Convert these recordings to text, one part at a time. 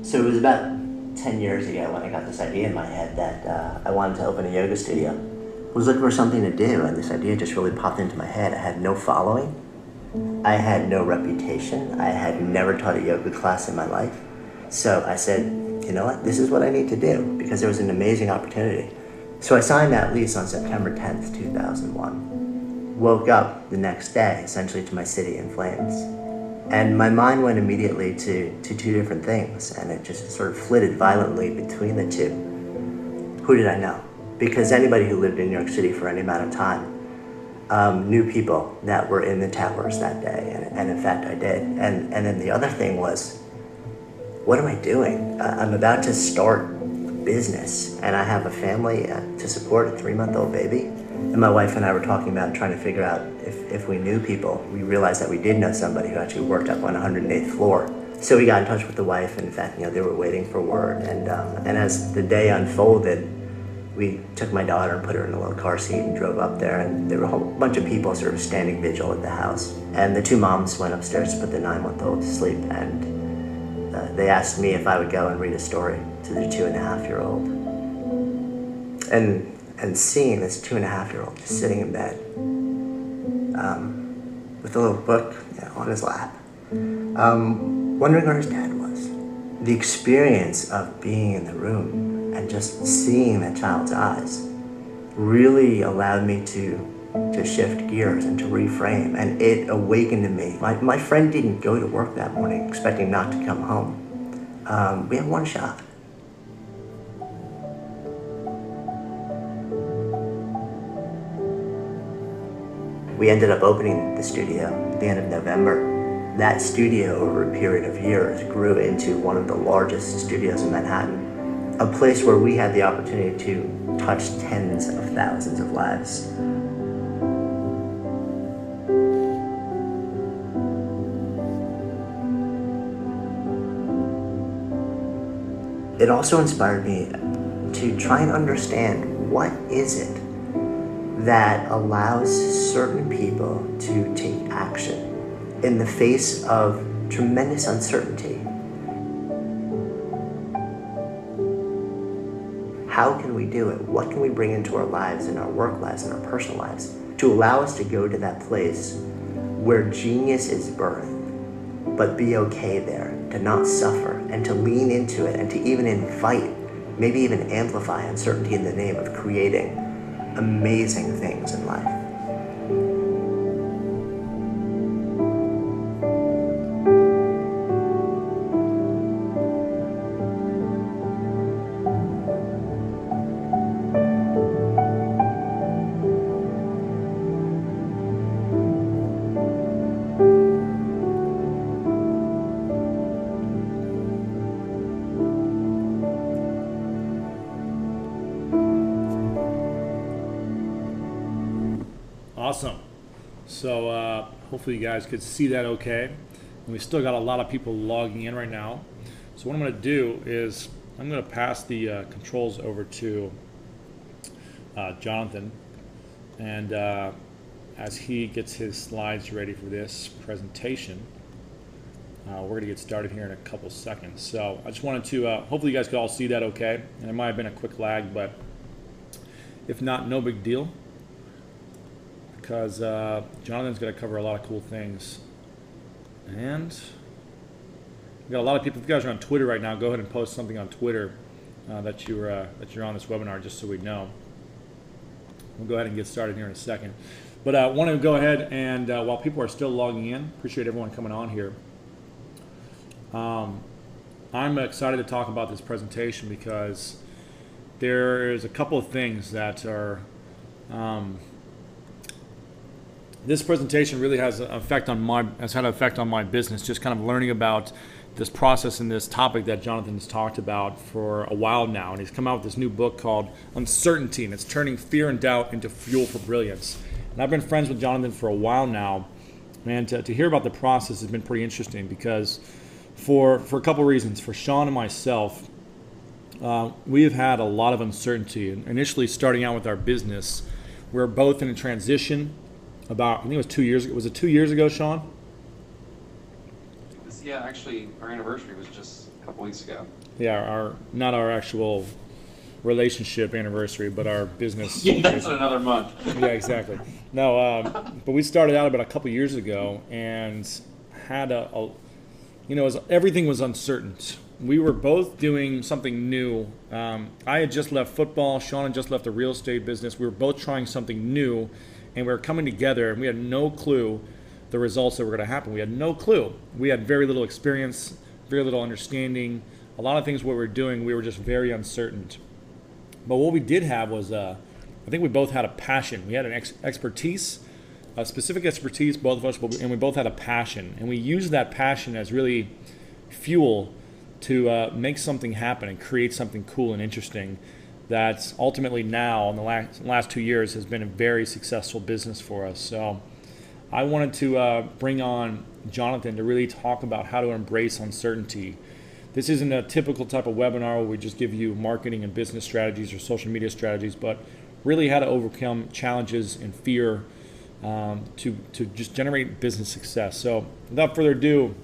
So it was about 10 years ago when I got this idea in my head that I wanted to open a yoga studio. I was looking for something to do, and this idea just really popped into my head. I had no following, I had no reputation, I had never taught a yoga class in my life. So I said, you know what, this is what I need to do, because there was an amazing opportunity. So I signed that lease on September 10th, 2001. Woke up the next day, essentially, to my city in flames. And my mind went immediately to two different things, and it just sort of flitted violently between the two. Who did I know? Because anybody who lived in New York City for any amount of time knew people that were in the towers that day, and in fact I did. And then the other thing was, what am I doing? I'm about to start a business, and I have a family to support, a 3-month-old baby. And my wife and I were talking about trying to figure out if we knew people. We realized that we did know somebody who actually worked up on 108th floor. So we got in touch with the wife, and in fact, they were waiting for word. And as the day unfolded, we took my daughter and put her in a little car seat and drove up there, and there were a whole bunch of people sort of standing vigil at the house. And the two moms went upstairs to put the 9-month-old to sleep, and they asked me if I would go and read a story to the 2.5-year-old. And seeing this 2.5-year-old just sitting in bed with a little book on his lap, wondering where his dad was. The experience of being in the room and just seeing that child's eyes really allowed me to shift gears and to reframe, and it awakened in me. My friend didn't go to work that morning expecting not to come home. We had one shot. We ended up opening the studio at the end of November. That studio, over a period of years, grew into one of the largest studios in Manhattan, a place where we had the opportunity to touch tens of thousands of lives. It also inspired me to try and understand, what is it that allows certain people to take action in the face of tremendous uncertainty? How can we do it? What can we bring into our lives, and our work lives, and our personal lives, to allow us to go to that place where genius is birthed, but be okay there, to not suffer, and to lean into it, and to even invite, maybe even amplify uncertainty in the name of creating amazing things in life. Awesome. So hopefully you guys could see that okay. And we still got a lot of people logging in right now. So what I'm going to do is I'm going to pass the controls over to Jonathan. And as he gets his slides ready for this presentation, we're going to get started here in a couple seconds. So I just wanted to, hopefully you guys could all see that okay. And it might have been a quick lag, but if not, no big deal, because Jonathan's going to cover a lot of cool things. And we got a lot of people. If you guys are on Twitter right now, go ahead and post something on Twitter that you're on this webinar, just so we know. We'll go ahead and get started here in a second. But I want to go ahead and, while people are still logging in, appreciate everyone coming on here. I'm excited to talk about this presentation because there is a couple of things that are, this presentation really has an effect on has had an effect on my business, just kind of learning about this process and this topic that Jonathan's talked about for a while now. And he's come out with this new book called Uncertainty, and it's turning fear and doubt into fuel for brilliance. And I've been friends with Jonathan for a while now, and to hear about the process has been pretty interesting because for a couple reasons. For Sean and myself, we have had a lot of uncertainty. Initially starting out with our business, we're both in a transition about, I think it was 2 years ago. Was it 2 years ago, Sean? Yeah, actually, our anniversary was just couple weeks ago. Yeah, not our actual relationship anniversary, but our business. Yeah, that's in another month. Yeah, exactly. No, but we started out about a couple years ago and had everything was uncertain. We were both doing something new. I had just left football. Sean had just left the real estate business. We were both trying something new, and we were coming together, and we had no clue the results that were going to happen. We had no clue. We had very little experience, very little understanding. A lot of things what we were doing, we were just very uncertain. But what we did have was, I think we both had a passion. We had an expertise, a specific expertise, both of us, and we both had a passion. And we used that passion as really fuel to make something happen and create something cool and interesting that's ultimately now, in the last 2 years, has been a very successful business for us. So I wanted to bring on Jonathan to really talk about how to embrace uncertainty. This isn't a typical type of webinar where we just give you marketing and business strategies or social media strategies, but really how to overcome challenges and fear to just generate business success. So without further ado,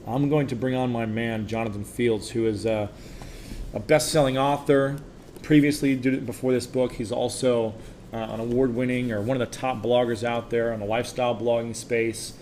I'm going to bring on my man, Jonathan Fields, who is a best-selling author. Previously, before this book, he's also an award-winning or one of the top bloggers out there on the lifestyle blogging space.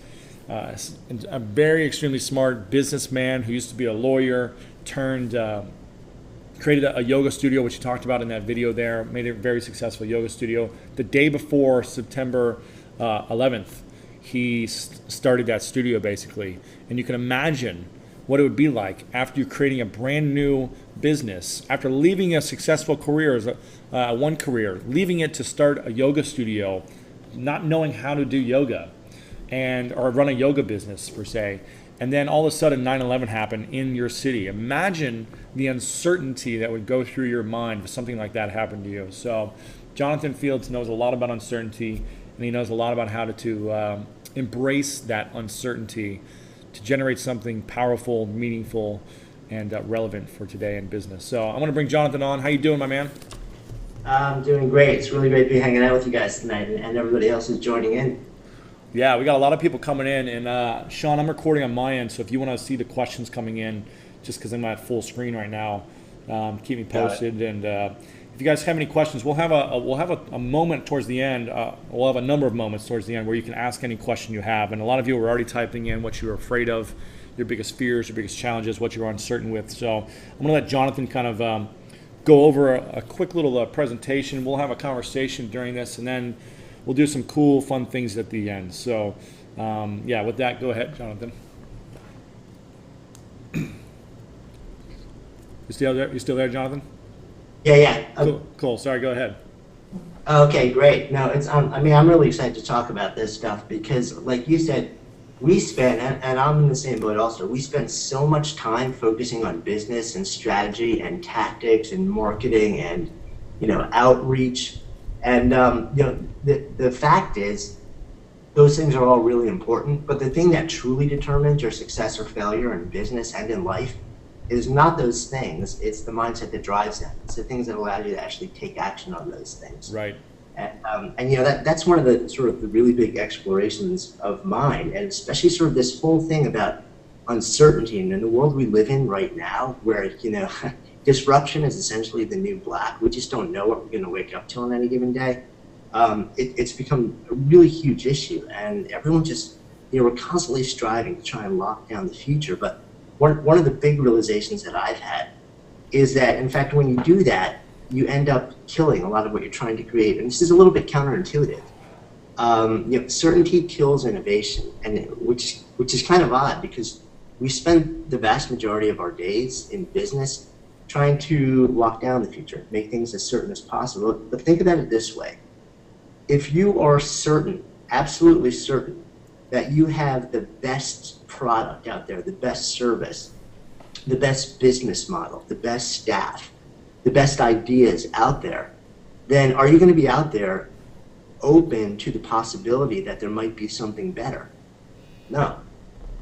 A very extremely smart businessman who used to be a lawyer, created a yoga studio, which he talked about in that video there, made a very successful yoga studio. The day before September 11th, he started that studio basically. And you can imagine what it would be like after you're creating a brand new business, after leaving a successful career, one career, leaving it to start a yoga studio, not knowing how to do yoga or run a yoga business per se. And then all of a sudden 9/11 happened in your city. Imagine the uncertainty that would go through your mind if something like that happened to you. So Jonathan Fields knows a lot about uncertainty, and he knows a lot about how to embrace that uncertainty to generate something powerful, meaningful, and relevant for today in business. So I'm going to bring Jonathan on. How you doing, my man? I'm doing great. It's really great to be hanging out with you guys tonight, and everybody else is joining in. Yeah, we got a lot of people coming in, and Sean, I'm recording on my end, so if you want to see the questions coming in, just because I'm at full screen right now, keep me posted. And if you guys have any questions, we'll have a moment towards the end. We'll have a number of moments towards the end where you can ask any question you have. And a lot of you are already typing in what you're afraid of, your biggest fears, your biggest challenges, what you're uncertain with. So I'm going to let Jonathan kind of go over a quick little presentation. We'll have a conversation during this, and then we'll do some cool, fun things at the end. So, yeah, with that, go ahead, Jonathan. You still there, Jonathan? Yeah. Cool. Sorry, go ahead. Okay, great. No, it's I mean, I'm really excited to talk about this stuff because, like you said, we spend, and I'm in the same boat also, we spend so much time focusing on business and strategy and tactics and marketing and, outreach. And, the fact is, those things are all really important, but the thing that truly determines your success or failure in business and in life is not those things, it's the mindset that drives them. It's the things that allow you to actually take action on those things. Right. And that's one of the sort of the really big explorations of mine, and especially sort of this whole thing about uncertainty. And in the world we live in right now, where, disruption is essentially the new black. We just don't know what we're going to wake up to on any given day. It's become a really huge issue, and everyone just, we're constantly striving to try and lock down the future. But one of the big realizations that I've had is that, in fact, when you do that, you end up killing a lot of what you're trying to create. And this is a little bit counterintuitive. Certainty kills innovation, and which is kind of odd because we spend the vast majority of our days in business trying to lock down the future, make things as certain as possible. But think about it this way. If you are certain, absolutely certain, that you have the best product out there, the best service, the best business model, the best staff, the best ideas out there, then are you going to be out there open to the possibility that there might be something better? No.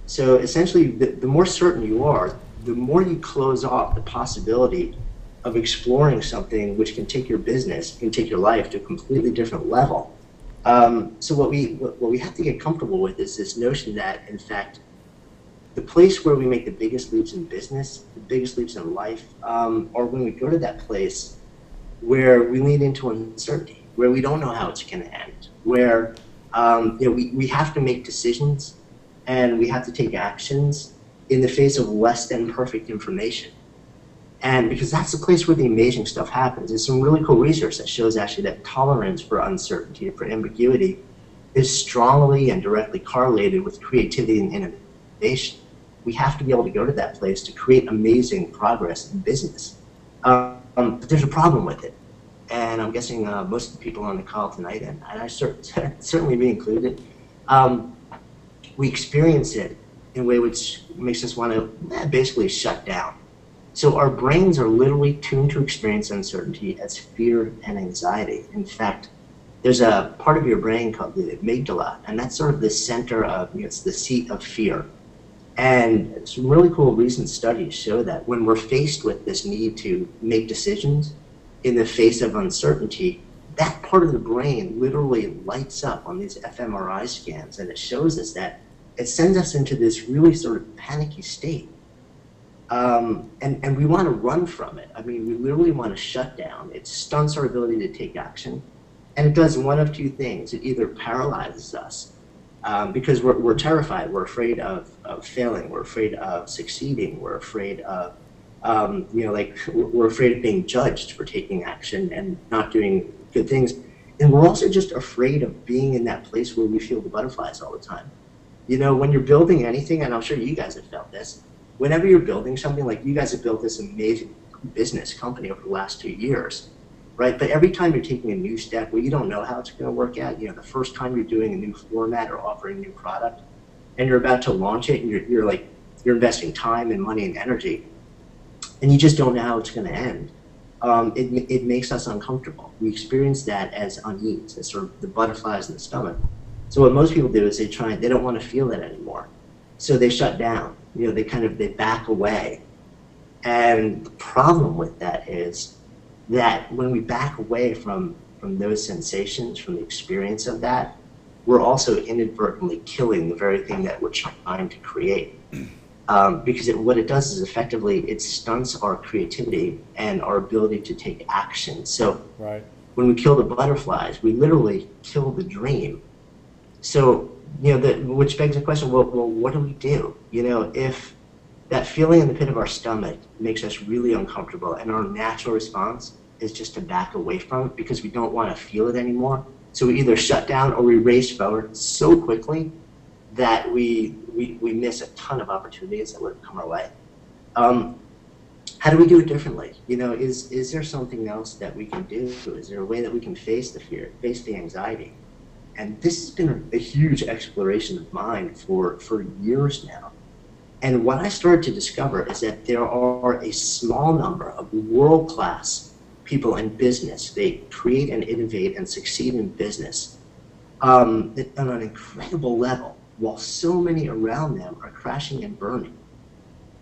So essentially, the more certain you are, the more you close off the possibility of exploring something which can take your business, can take your life to a completely different level. So what we have to get comfortable with is this notion that, in fact, the place where we make the biggest leaps in business, the biggest leaps in life, or when we go to that place where we lean into uncertainty, where we don't know how it's going to end, where we have to make decisions and we have to take actions in the face of less than perfect information. And because that's the place where the amazing stuff happens. There's some really cool research that shows actually that tolerance for uncertainty, for ambiguity, is strongly and directly correlated with creativity and innovation. We have to be able to go to that place to create amazing progress in business. But there's a problem with it. And I'm guessing most of the people on the call tonight, and I certainly be included, we experience it in a way which makes us want to basically shut down. So our brains are literally tuned to experience uncertainty as fear and anxiety. In fact, there's a part of your brain called the amygdala, and that's sort of the center of, it's the seat of fear. And some really cool recent studies show that when we're faced with this need to make decisions in the face of uncertainty, that part of the brain literally lights up on these fMRI scans, and it shows us that it sends us into this really sort of panicky state. And we want to run from it. I mean, we literally want to shut down. It stunts our ability to take action. And it does one of two things. It either paralyzes us because we're terrified. We're afraid of failing. We're afraid of succeeding. We're afraid of, we're afraid of being judged for taking action and not doing good things. And we're also just afraid of being in that place where we feel the butterflies all the time. You know, when you're building anything, and I'm sure you guys have felt this, whenever you're building something, like you guys have built this amazing business company over the last 2 years, right? But every time you're taking a new step where you don't know how it's going to work out, the first time you're doing a new format or offering a new product, and you're about to launch it, and you're investing time and money and energy, and you just don't know how it's going to end. It makes us uncomfortable. We experience that as unease, as sort of the butterflies in the stomach. So what most people do is they don't want to feel that anymore. So they shut down, they back away. And the problem with that is that when we back away from those sensations, from the experience of that, we're also inadvertently killing the very thing that we're trying to create. Because what it does is effectively, it stunts our creativity and our ability to take action. So right. When we kill the butterflies, we literally kill the dream. So, which begs the question, well, what do we do? If that feeling in the pit of our stomach makes us really uncomfortable and our natural response is just to back away from it because we don't want to feel it anymore. So we either shut down or we race forward so quickly that we miss a ton of opportunities that would come our way. How do we do it differently? Is there something else that we can do? Is there a way that we can face the fear, face the anxiety? And this has been a huge exploration of mine for years now. And what I started to discover is that there are a small number of world-class people in business. They create and innovate and succeed in business on an incredible level, while so many around them are crashing and burning.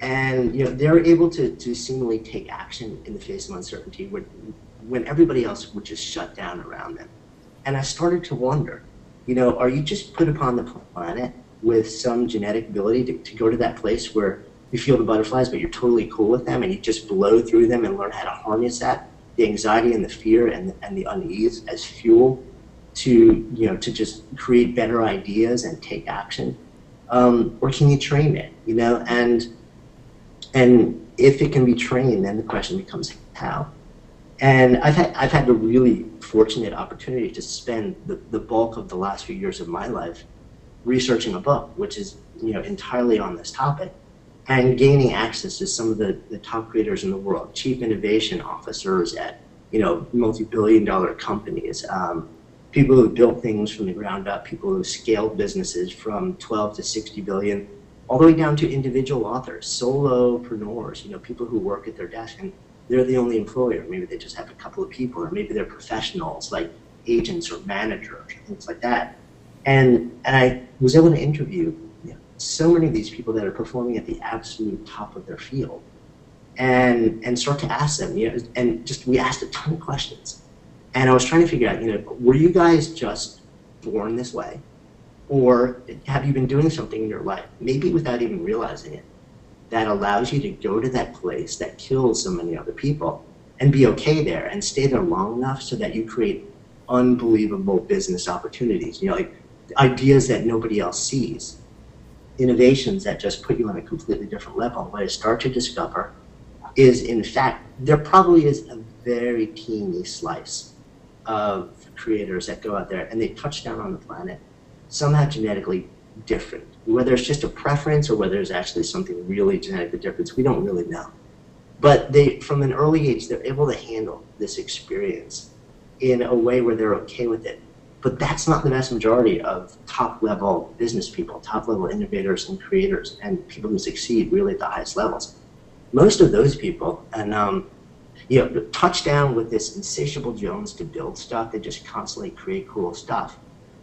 And they're able to seemingly take action in the face of uncertainty when everybody else would just shut down around them. And I started to wonder, are you just put upon the planet with some genetic ability to go to that place where you feel the butterflies, but you're totally cool with them and you just blow through them and learn how to harness that, the anxiety and the fear and the unease as fuel to just create better ideas and take action? Or can you train it, And if it can be trained, then the question becomes how. And I've had the really fortunate opportunity to spend the bulk of the last few years of my life researching a book, which is entirely on this topic, and gaining access to some of the top creators in the world, chief innovation officers at multi-billion-dollar companies, people who built things from the ground up, people who scaled businesses from 12 to 60 billion, all the way down to individual authors, solopreneurs, people who work at their desk and they're the only employer. Maybe they just have a couple of people, or maybe they're professionals like agents or managers, things like that. And I was able to interview so many of these people that are performing at the absolute top of their field, and start to ask them, and just we asked a ton of questions. And I was trying to figure out, were you guys just born this way? Or have you been doing something in your life, maybe without even realizing it, that allows you to go to that place that kills so many other people and be okay there and stay there long enough so that you create unbelievable business opportunities, like ideas that nobody else sees, innovations that just put you on a completely different level. What I start to discover is, in fact, there probably is a very teeny slice of creators that go out there and they touch down on the planet somehow genetically different. Whether it's just a preference or whether it's actually something really genetically different, we don't really know. But they, from an early age, they're able to handle this experience in a way where they're okay with it. But that's not the vast majority of top-level business people, top-level innovators and creators, and people who succeed really at the highest levels. Most of those people, and touch down with this insatiable Jones to build stuff. They just constantly create cool stuff,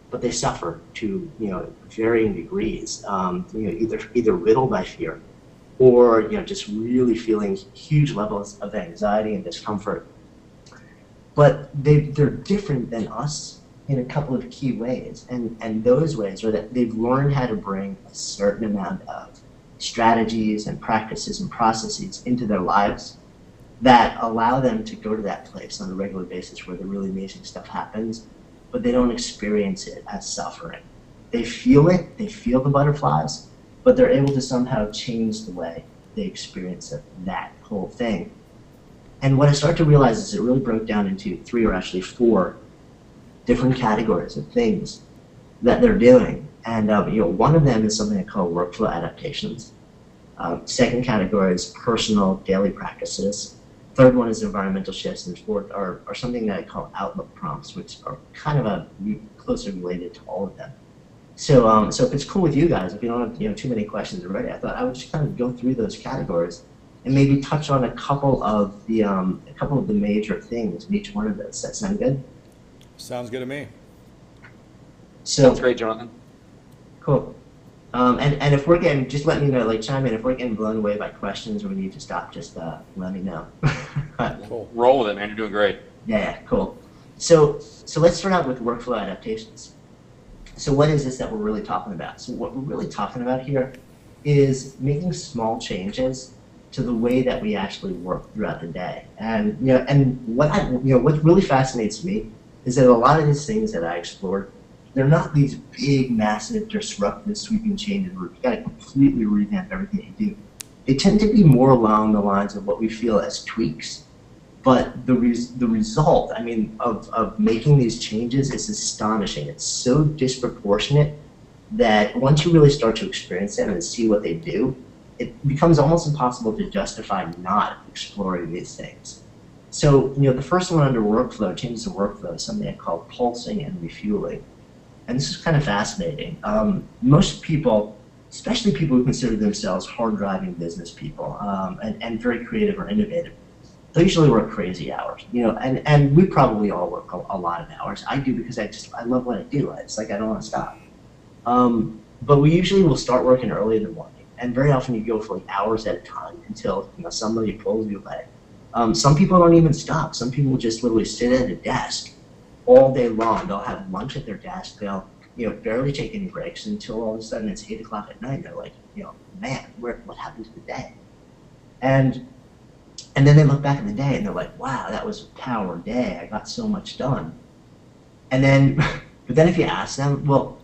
but they suffer to varying degrees. Either riddled by fear, or just really feeling huge levels of anxiety and discomfort. But they're different than us in a couple of key ways, and those ways are that they've learned how to bring a certain amount of strategies and practices and processes into their lives that allow them to go to that place on a regular basis where the really amazing stuff happens, but they don't experience it as suffering. They feel it, they feel the butterflies, but they're able to somehow change the way they experience that whole thing. And what I started to realize is it really broke down into 3 or actually 4 different categories of things that they're doing. And one of them is something I call workflow adaptations. Second category is personal daily practices. Third one is environmental shifts, and fourth are something that I call outlook prompts, which are kind of closely related to all of them. So if it's cool with you guys, if you don't have too many questions already, I thought I would just kind of go through those categories and maybe touch on a couple of the major things in each one of those. Does that sound good? Sounds good to me. So That's great, Jonathan. Cool. And if we're getting, just let me know, chime in. If we're getting blown away by questions or we need to stop, just let me know. Cool. Roll with it, man. You're doing great. Yeah, cool. So let's start out with workflow adaptations. So what is this that we're really talking about? So what we're really talking about here is making small changes to the way that we actually work throughout the day. And what really fascinates me is that a lot of these things that I explored, they're not these big, massive, disruptive, sweeping changes where you've got to completely revamp everything you do. They tend to be more along the lines of what we feel as tweaks. But the result, of making these changes is astonishing. It's so disproportionate that once you really start to experience them and see what they do, it becomes almost impossible to justify not exploring these things. So, the first one under workflow, changes of workflow, is something I call pulsing and refueling. And this is kind of fascinating. Most people, especially people who consider themselves hard-driving business people and very creative or innovative, they usually work crazy hours, and we probably all work a lot of hours. I do because I love what I do. It's like I don't want to stop. But we usually will start working early in the morning, and very often you go for hours at a time until somebody pulls you away. Some people don't even stop. Some people just literally sit at a desk all day long. They'll have lunch at their desk. They'll barely take any breaks until all of a sudden it's 8 o'clock at night. They're like, man, what happened to the day? And then they look back at the day and they're like, wow, that was a power day. I got so much done. But then if you ask them, well,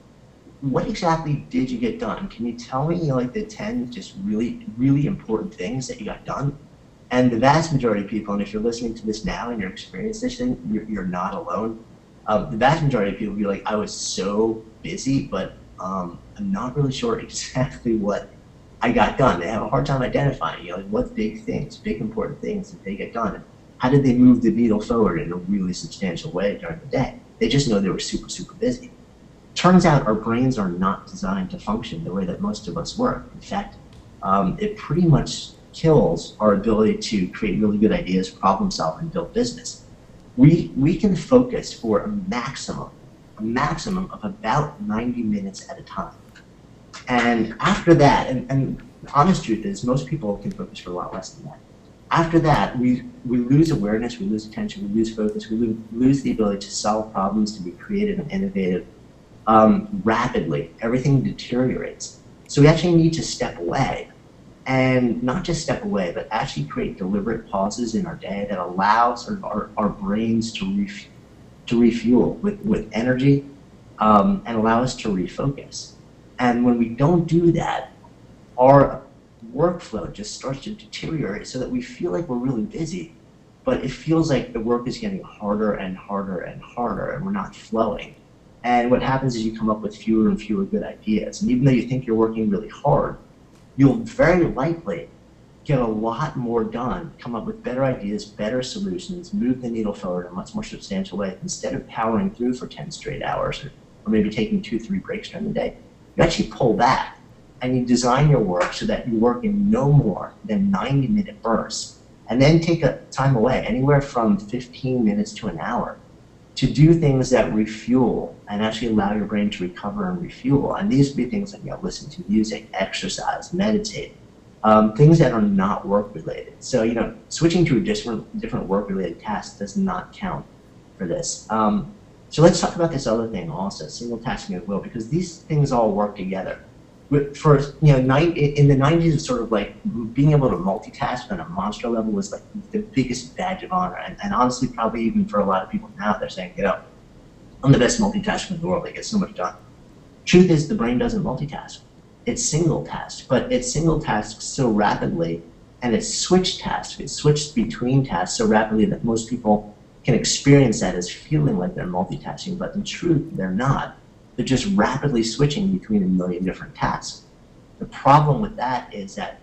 what exactly did you get done? Can you tell me the 10 just really, really important things that you got done? And the vast majority of people, and if you're listening to this now and you're experiencing this thing, you're not alone. The vast majority of people will be like, I was so busy, but I'm not really sure exactly what I got done. They have a hard time identifying, what big things, big important things did they get done? And how did they move the needle forward in a really substantial way during the day? They just know they were super, super busy. Turns out our brains are not designed to function the way that most of us work. In fact, it pretty much kills our ability to create really good ideas, problem solve, and build business. We can focus for a maximum of about 90 minutes at a time. And after that, and the honest truth is most people can focus for a lot less than that. After that, we lose awareness, we lose attention, we lose focus, we lose the ability to solve problems, to be creative and innovative. rapidly. Everything deteriorates. So we actually need to step away, and not just step away, but actually create deliberate pauses in our day that allow sort of our brains to refuel with energy, and allow us to refocus. And when we don't do that, our workflow just starts to deteriorate so that we feel like we're really busy, but it feels like the work is getting harder and harder and harder, and we're not flowing. And what happens is you come up with fewer and fewer good ideas. And even though you think you're working really hard, you'll very likely get a lot more done, come up with better ideas, better solutions, move the needle forward in a much more substantial way. Instead of powering through for 10 straight hours, or maybe taking 2-3 breaks during the day, you actually pull back and you design your work so that you work in no more than 90-minute bursts, and then take a time away, anywhere from 15 minutes to an hour, to do things that refuel and actually allow your brain to recover and refuel. And these would be things like, listen to music, exercise, meditate, things that are not work-related. So, switching to a different work-related task does not count for this. So let's talk about this other thing also, single tasking as well, because these things all work together. First, in the 90s, it's sort of like being able to multitask on a monster level was like the biggest badge of honor. And honestly, probably even for a lot of people now, they're saying, I'm the best multitasker in the world. I get so much done. Truth is, the brain doesn't multitask. It's single task, but it's single tasks so rapidly, and it's switch tasks. It's switched between tasks so rapidly that most people can experience that as feeling like they're multitasking, but in truth, they're not. They're just rapidly switching between a million different tasks. The problem with that is that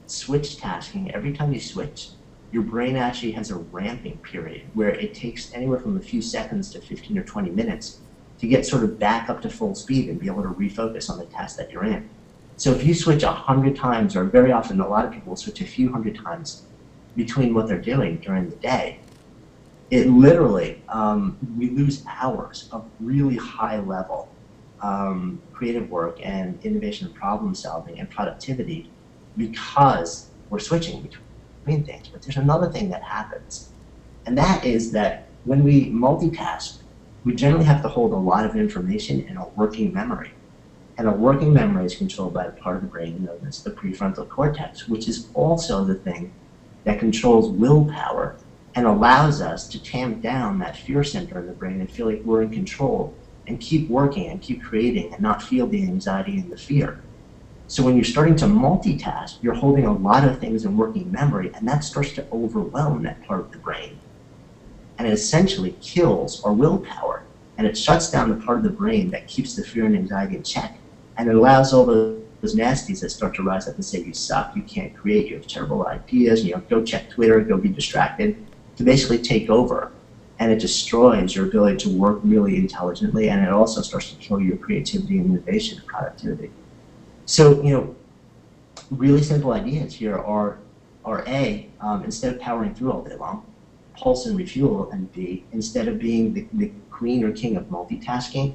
switch tasking, every time you switch, your brain actually has a ramping period where it takes anywhere from a few seconds to 15 or 20 minutes to get sort of back up to full speed and be able to refocus on the task that you're in. So if you switch 100 times, or very often a lot of people will switch a few hundred times between what they're doing during the day, it literally, we lose hours of really high level creative work and innovation and problem solving and productivity because we're switching between things. But there's another thing that happens, and that is that when we multitask, we generally have to hold a lot of information in a working memory. And a working memory is controlled by a part of the brain known as the prefrontal cortex, which is also the thing that controls willpower and allows us to tamp down that fear center in the brain and feel like we're in control and keep working and keep creating and not feel the anxiety and the fear. So when you're starting to multitask, you're holding a lot of things in working memory, and that starts to overwhelm that part of the brain. And it essentially kills our willpower, and it shuts down the part of the brain that keeps the fear and anxiety in check. And it allows all those nasties that start to rise up and say, you suck, you can't create, you have terrible ideas, go check Twitter, go be distracted, to basically take over. And it destroys your ability to work really intelligently, and it also starts to kill your creativity and innovation and productivity. So, really simple ideas here are A, instead of powering through all day long, pulse and refuel, and B, instead of being the queen or king of multitasking,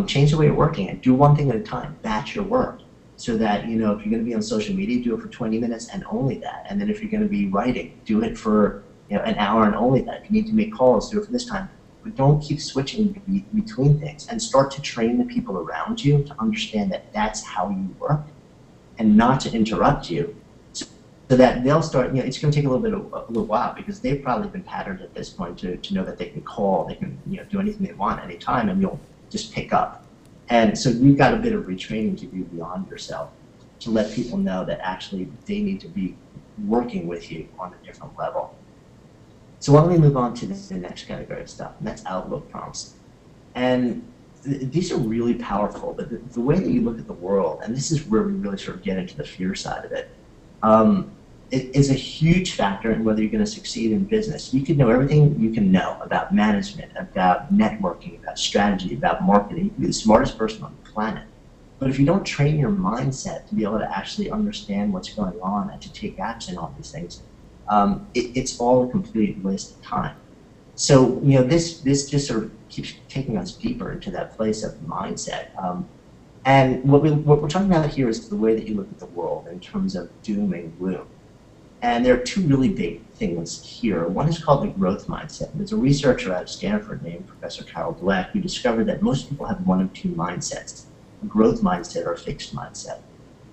change the way you're working and do one thing at a time, batch your work. So that, if you're going to be on social media, do it for 20 minutes and only that. And then if you're going to be writing, do it for an hour and only that. If you need to make calls, do it for this time. But don't keep switching between things, and start to train the people around you to understand that that's how you work and not to interrupt you, so that they'll start, it's going to take a little while, because they've probably been patterned at this point to know that they can call, they can do anything they want anytime, and you'll just pick up. And so you've got a bit of retraining to do beyond yourself to let people know that actually they need to be working with you on a different level. So why don't we move on to the next category of stuff, and that's outlook prompts. And these are really powerful, but the way that you look at the world, and this is where we really sort of get into the fear side of it, it is a huge factor in whether you're going to succeed in business. You can know everything you can know about management, about networking, about strategy, about marketing. You can be the smartest person on the planet. But if you don't train your mindset to be able to actually understand what's going on and to take action on these things, it's all a complete waste of time. So, this just sort of keeps taking us deeper into that place of mindset. And what we're talking about here is the way that you look at the world in terms of doom and gloom. And there are two really big things here. One is called the growth mindset. There's a researcher out of Stanford named Professor Carol Dweck who discovered that most people have one of two mindsets, a growth mindset or a fixed mindset.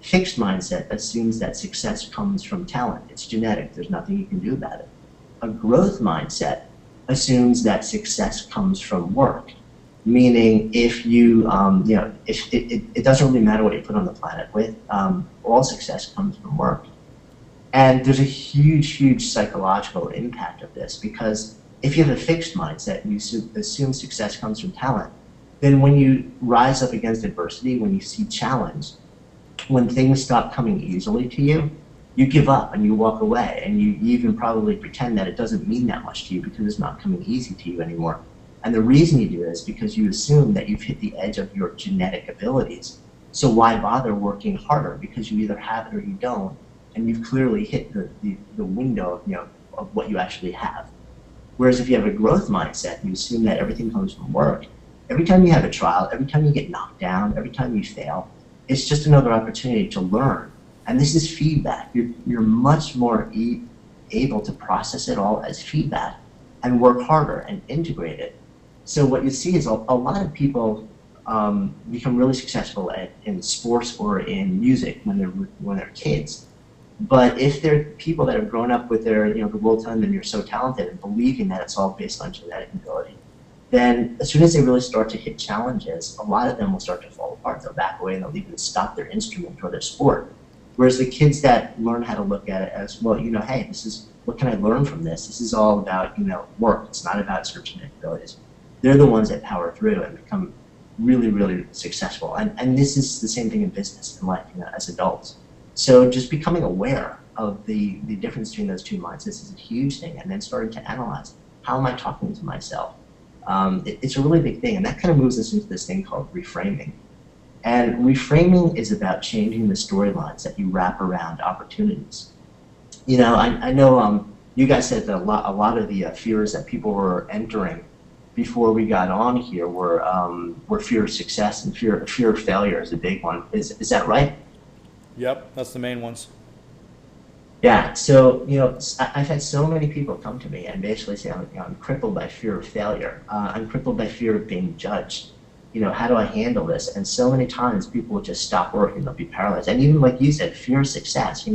Fixed mindset assumes that success comes from talent. It's genetic. There's nothing you can do about it. A growth mindset assumes that success comes from work, meaning if if it doesn't really matter what you put on the planet with, all success comes from work. And there's a huge psychological impact of this, because if you have a fixed mindset and you assume success comes from talent, then when you rise up against adversity, when you see challenge, when things stop coming easily to you, you give up and you walk away, and you even probably pretend that it doesn't mean that much to you because it's not coming easy to you anymore. And the reason you do it is because you assume that you've hit the edge of your genetic abilities. So why bother working harder? Because you either have it or you don't, and you've clearly hit the window of what you actually have. Whereas if you have a growth mindset, you assume that everything comes from work. Every time you have a trial, every time you get knocked down, every time you fail, it's just another opportunity to learn. And this is feedback. You're much more able to process it all as feedback and work harder and integrate it. So what you see is a lot of people become really successful in sports or in music when they're kids. But if they're people that have grown up with their, the world telling them you're so talented and believing that it's all based on genetic ability, then as soon as they really start to hit challenges, a lot of them will start to fall apart. They'll back away and they'll even stop their instrument or their sport. Whereas the kids that learn how to look at it as, well, hey, this is, what can I learn from this? This is all about, work. It's not about searching abilities. They're the ones that power through and become really successful. And this is the same thing in business and life, as adults. So just becoming aware of the difference between those two mindsets is a huge thing, and then starting to analyze, how am I talking to myself? It's a really big thing, and that kind of moves us into this thing called reframing. And reframing is about changing the storylines that you wrap around opportunities. I know you guys said that a lot of the fears that people were entering before we got on here were fear of success, and fear of failure is a big one. Is that right? Yep, that's the main ones. Yeah, so I've had so many people come to me and basically say, I'm crippled by fear of failure. I'm crippled by fear of being judged. How do I handle this? And so many times people will just stop working, they'll be paralyzed. And even like you said, fear of success.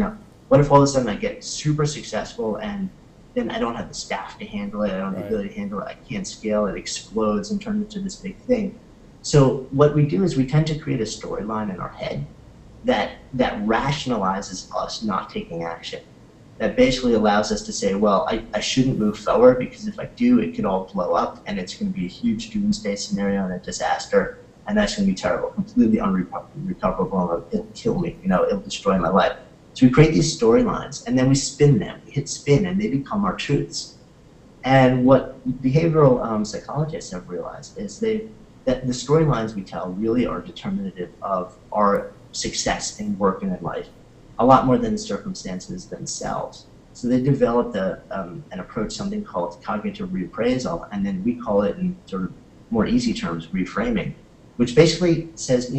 What if all of a sudden I get super successful and then I don't have the staff to handle it, I don't have the ability to handle it, I can't scale, it explodes and turns into this big thing. So what we do is we tend to create a storyline in our head that rationalizes us not taking action. That basically allows us to say, well, I shouldn't move forward because if I do, it could all blow up and it's going to be a huge doomsday scenario and a disaster, and that's going to be terrible, completely unrecoverable, and it'll kill me, it'll destroy my life. So we create these storylines and then we spin them, we hit spin, and they become our truths. And what behavioral psychologists have realized is that the storylines we tell really are determinative of our success in work and in life, a lot more than the circumstances themselves. So they developed an approach, something called cognitive reappraisal, and then we call it, in sort of more easy terms, reframing, which basically says,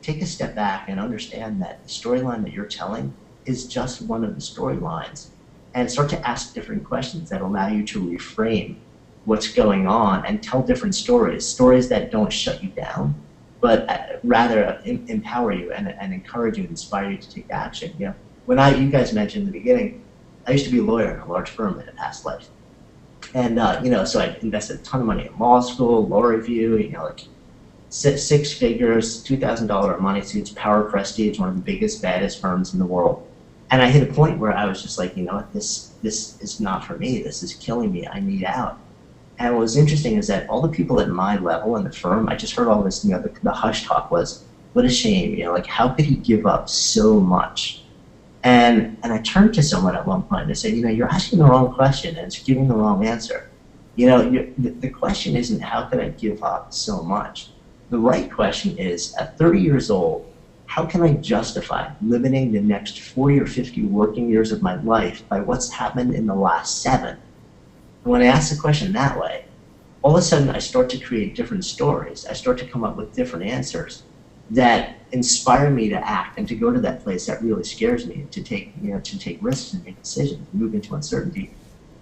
take a step back and understand that the storyline that you're telling is just one of the storylines, and start to ask different questions that allow you to reframe what's going on and tell different stories that don't shut you down, but rather empower you and encourage you and inspire you to take action. You guys mentioned in the beginning, I used to be a lawyer in a large firm in a past life. And, so I invested a ton of money in law school, law review, like six figures, $2,000 money suits, Power Prestige, one of the biggest, baddest firms in the world. And I hit a point where I was just like, this is not for me. This is killing me. I need out. And what was interesting is that all the people at my level in the firm, I just heard all this, the hush talk was, what a shame, how could he give up so much? And I turned to someone at one point and I said, you're asking the wrong question and it's giving the wrong answer. The question isn't how could I give up so much? The right question is, at 30 years old, how can I justify limiting the next 40 or 50 working years of my life by what's happened in the last 7? And when I ask the question that way, all of a sudden I start to create different stories. I start to come up with different answers. that inspire me to act and to go to that place that really scares me, to take risks and make decisions, move into uncertainty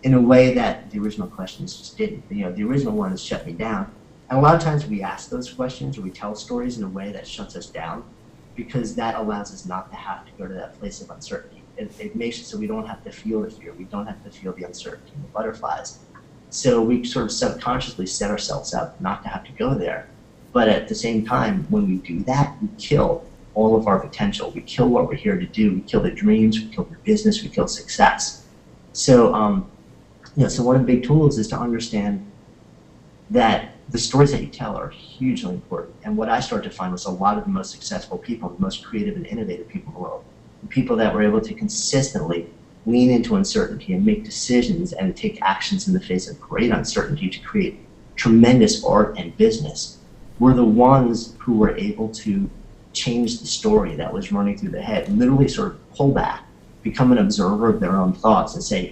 in a way that the original questions just didn't. The original one has shut me down. And a lot of times we ask those questions or we tell stories in a way that shuts us down because that allows us not to have to go to that place of uncertainty. It makes it so we don't have to feel the fear. We don't have to feel the uncertainty and the butterflies. So we sort of subconsciously set ourselves up not to have to go there. But at the same time, when we do that, we kill all of our potential. We kill what we're here to do. We kill the dreams. We kill the business. We kill success. So, so one of the big tools is to understand that the stories that you tell are hugely important. And what I started to find was a lot of the most successful people, the most creative and innovative people in the world, the people that were able to consistently lean into uncertainty and make decisions and take actions in the face of great uncertainty to create tremendous art and business, were the ones who were able to change the story that was running through their head, literally sort of pull back, become an observer of their own thoughts and say,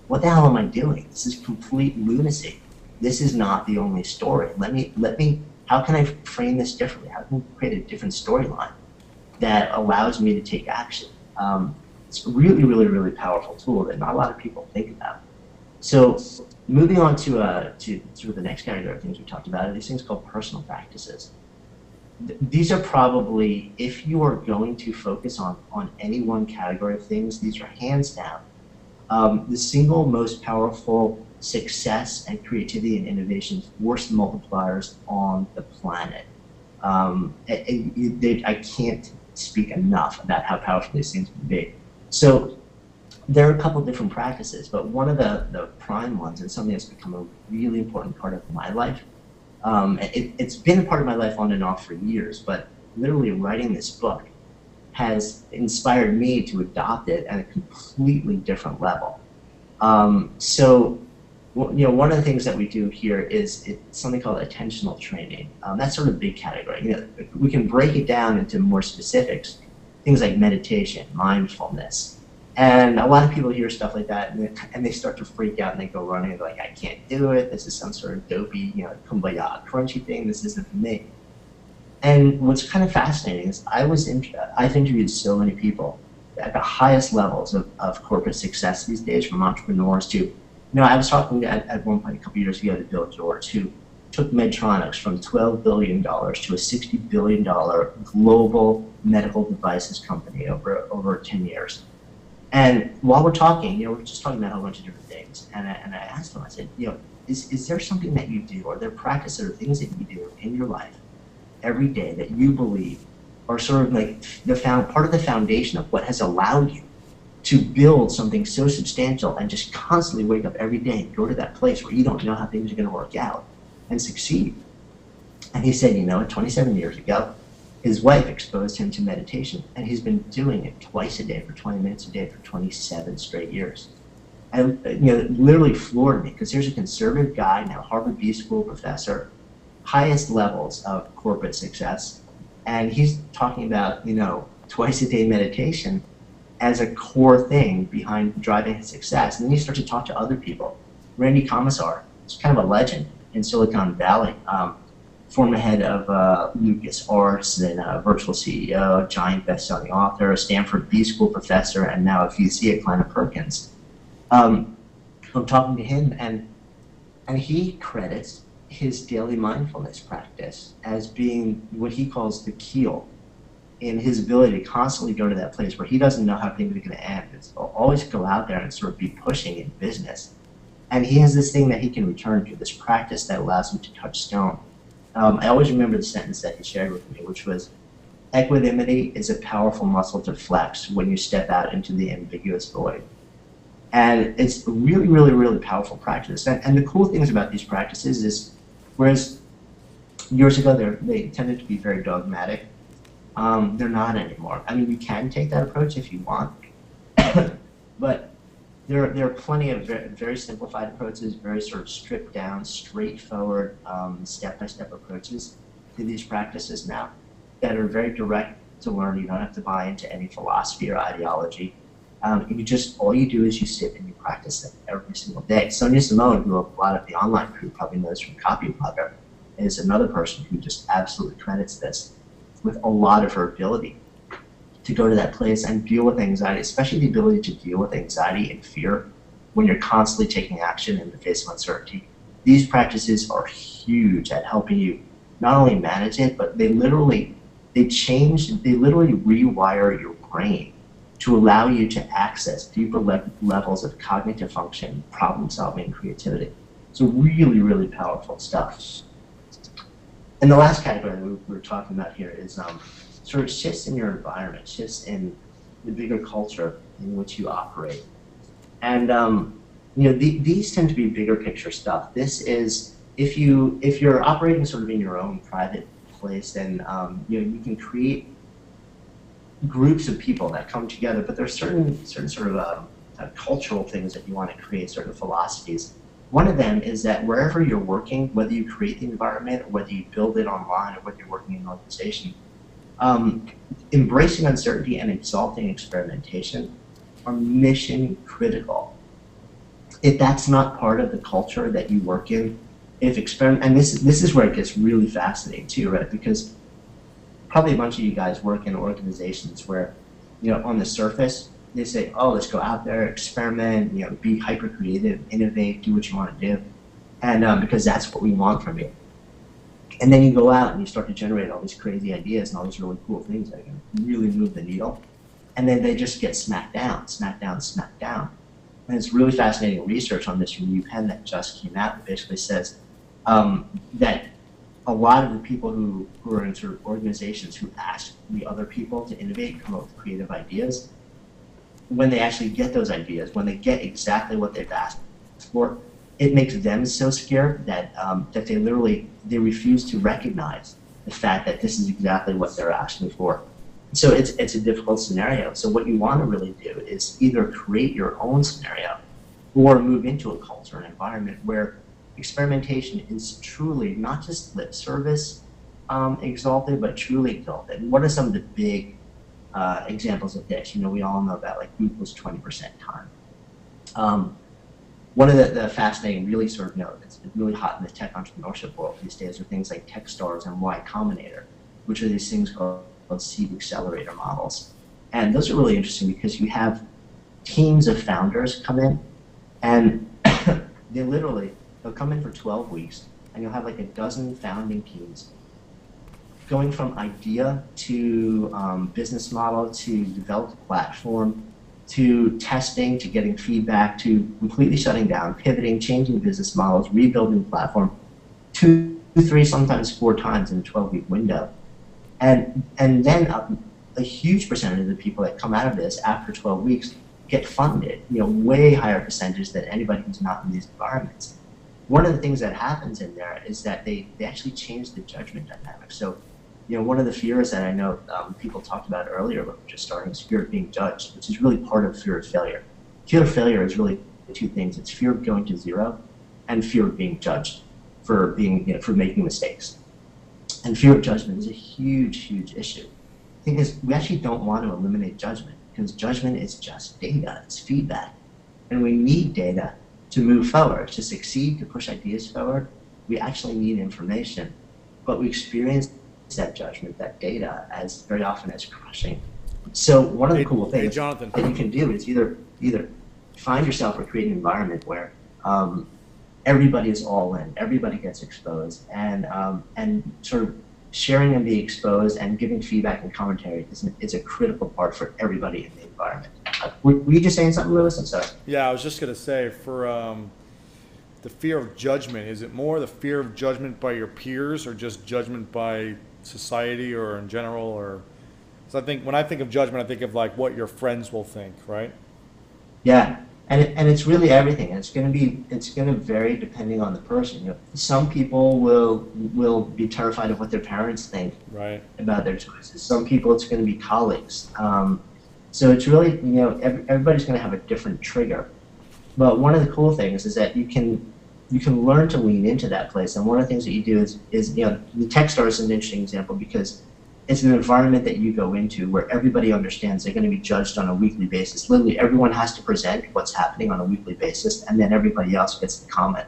what the hell am I doing? This is complete lunacy. This is not the only story. Let me, how can I frame this differently? How can I create a different storyline that allows me to take action? It's a really, really, really powerful tool that not a lot of people think about. So moving on to sort of the next category of things we talked about are these things called personal practices. These are probably, if you are going to focus on any one category of things, these are hands down the single most powerful success and creativity and innovation force multipliers on the planet. I can't speak enough about how powerful these things can be. So there are a couple of different practices, but one of the prime ones, and something that's become a really important part of my life, it's been a part of my life on and off for years, but literally writing this book has inspired me to adopt it at a completely different level. So one of the things that we do here is it's something called attentional training. That's sort of a big category. We can break it down into more specifics, things like meditation, mindfulness. And a lot of people hear stuff like that and they start to freak out and they go running. They're like, I can't do it. This is some sort of dopey, kumbaya, crunchy thing. This isn't for me. And what's kind of fascinating is I've interviewed so many people at the highest levels of corporate success these days, from entrepreneurs to, I was talking at one point a couple years ago to Bill George, who took Medtronic from $12 billion to a $60 billion global medical devices company over 10 years. And while we're talking, we're just talking about a bunch of different things. And I asked him, I said, is there something that you do, or there practices or things that you do in your life every day that you believe are sort of like part of the foundation of what has allowed you to build something so substantial and just constantly wake up every day and go to that place where you don't know how things are going to work out and succeed? And he said, 27 years ago, his wife exposed him to meditation, and he's been doing it twice a day for 20 minutes a day for 27 straight years. And it literally floored me, because here's a conservative guy, now Harvard B School professor, highest levels of corporate success, and he's talking about twice a day meditation as a core thing behind driving his success. And then you start to talk to other people. Randy Komisar is kind of a legend in Silicon Valley, former head of LucasArts, then a virtual CEO, giant best-selling author, a Stanford B School professor, and now a VC at Kleiner Perkins. I'm talking to him, and he credits his daily mindfulness practice as being what he calls the keel in his ability to constantly go to that place where he doesn't know how things are going to end. It's always go out there and sort of be pushing in business. And he has this thing that he can return to, this practice that allows him to touch stone. I always remember the sentence that he shared with me, which was, equanimity is a powerful muscle to flex when you step out into the ambiguous void. And it's a really, really, really powerful practice. And the cool things about these practices is, whereas years ago they tended to be very dogmatic, they're not anymore. I mean, you can take that approach if you want, but there are plenty of very, very simplified approaches, very sort of stripped down, straightforward, step-by-step approaches to these practices now that are very direct to learn. You don't have to buy into any philosophy or ideology. All you do is you sit and you practice them every single day. Sonia Simone, who a lot of the online crew probably knows from Copyblogger, is another person who just absolutely credits this. with a lot of her ability to go to that place and deal with anxiety, especially the ability to deal with anxiety and fear when you're constantly taking action in the face of uncertainty. These practices are huge at helping you not only manage it, but they literally rewire your brain to allow you to access deeper levels of cognitive function, problem solving, and creativity. So really, really powerful stuff. And the last category we're talking about here is sort of shifts in your environment, shifts in the bigger culture in which you operate. And these tend to be bigger picture stuff. This is if you're operating sort of in your own private place, then you can create groups of people that come together. But there's certain sort of cultural things that you want to create, certain philosophies. One of them is that wherever you're working, whether you create the environment or whether you build it online or whether you're working in an organization, embracing uncertainty and exalting experimentation are mission critical. If that's not part of the culture that you work in, and this is where it gets really fascinating too, right? Because probably a bunch of you guys work in organizations where, on the surface, they say, oh, let's go out there, experiment, be hyper creative, innovate, do what you want to do. And because that's what we want from you. And then you go out and you start to generate all these crazy ideas and all these really cool things that can really move the needle. And then they just get smacked down, smacked down, smacked down. And it's really fascinating research on this from UPenn that just came out that basically says that a lot of the people who are in sort of organizations who ask the other people to innovate, come up with creative ideas, when they actually get those ideas, when they get exactly what they've asked for, it makes them so scared that that they refuse to recognize the fact that this is exactly what they're asking for. So it's a difficult scenario. So what you want to really do is either create your own scenario or move into a culture, an environment where experimentation is truly not just lip service exalted, but truly exalted. And what are some of the big examples of this? We all know about like Google's 20% time. One of the fascinating, really sort of, it's really hot in the tech entrepreneurship world these days are things like Techstars and Y Combinator, which are these things called seed accelerator models. And those are really interesting because you have teams of founders come in and they'll come in for 12 weeks and you'll have like a dozen founding teams going from idea to business model to developed platform to testing to getting feedback to completely shutting down, pivoting, changing business models, rebuilding the platform 2, 3, sometimes 4 times in a 12-week window. And then a huge percentage of the people that come out of this after 12 weeks get funded, way higher percentage than anybody who's not in these environments. One of the things that happens in there is that they actually change the judgment dynamic. So, one of the fears that I know people talked about earlier, but just starting, is fear of being judged, which is really part of fear of failure. Fear of failure is really 2 things. It's fear of going to zero and fear of being judged for for making mistakes. And fear of judgment is a huge, huge issue. The thing is, we actually don't want to eliminate judgment because judgment is just data, it's feedback. And we need data to move forward, to succeed, to push ideas forward. We actually need information, but we experience that judgment, that data, as very often as crushing. So one of the cool things Jonathan, that you can do is either find yourself or create an environment where everybody is all in, everybody gets exposed, and sort of sharing and being exposed and giving feedback and commentary is a critical part for everybody in the environment. Were you just saying something, Lewis? I'm sorry. Yeah, I was just going to say, for the fear of judgment, is it more the fear of judgment by your peers or just judgment by society or in general? Or, so I think when I think of judgment, I think of like what your friends will think, right? Yeah, and it's really everything. It's going to vary depending on the person. Some people will be terrified of what their parents think about their choices. Some people it's going to be colleagues. So it's really, everybody's going to have a different trigger. But one of the cool things is that you can learn to lean into that place. And one of the things that you do is the Techstars is an interesting example because it's an environment that you go into where everybody understands they're going to be judged on a weekly basis. Literally, everyone has to present what's happening on a weekly basis, and then everybody else gets to comment.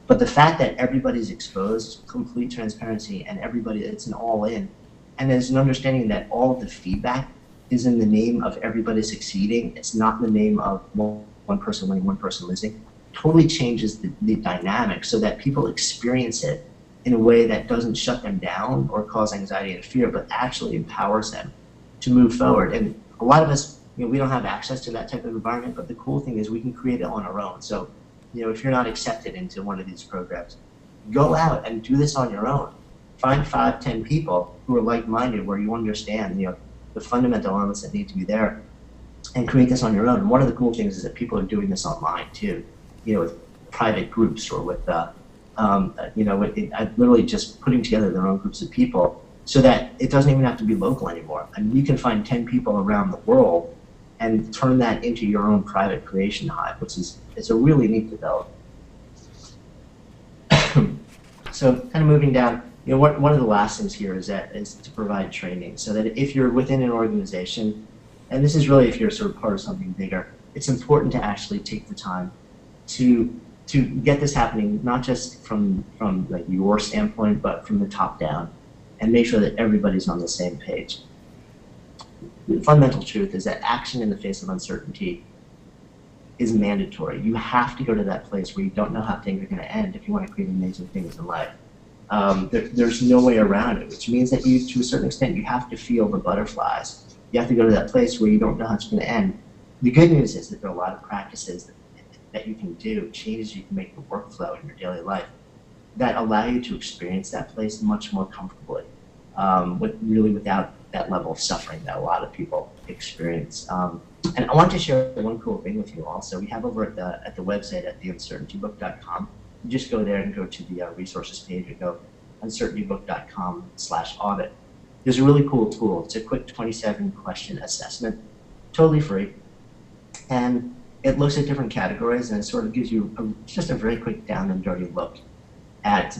But the fact that everybody's exposed, complete transparency, and it's an all-in, And there's an understanding that all of the feedback is in the name of everybody succeeding. It's not in the name of one person winning, one person losing. Totally changes the dynamic so that people experience it in a way that doesn't shut them down or cause anxiety and fear, but actually empowers them to move forward. And a lot of us, we don't have access to that type of environment, but the cool thing is we can create it on our own. So, if you're not accepted into one of these programs, go out and do this on your own. Find 5, 10 people who are like-minded, where you understand, the fundamental elements that need to be there, and create this on your own. And one of the cool things is that people are doing this online too, with private groups or with, literally just putting together their own groups of people, so that it doesn't even have to be local anymore. I mean, you can find 10 people around the world and turn that into your own private creation hive, which is, it's a really neat development. So kind of moving down, one of the last things here is to provide training, so that if you're within an organization, and this is really if you're sort of part of something bigger, it's important to actually take the time to get this happening, not just from like your standpoint, but from the top down, and make sure that everybody's on the same page. The fundamental truth is that action in the face of uncertainty is mandatory. You have to go to that place where you don't know how things are going to end if you want to create amazing things in life. There's no way around it, which means that to a certain extent, you have to feel the butterflies. You have to go to that place where you don't know how it's going to end. The good news is that there are a lot of practices that you can do, changes you can make the workflow in your daily life, that allow you to experience that place much more comfortably, without that level of suffering that a lot of people experience. And I want to share one cool thing with you also. We have over at the website at theuncertaintybook.com. You just go there and go to the resources page and go uncertaintybook.com/audit. There's a really cool tool. It's a quick 27-question assessment, totally free. And it looks at different categories, and it sort of gives you just a very quick down and dirty look at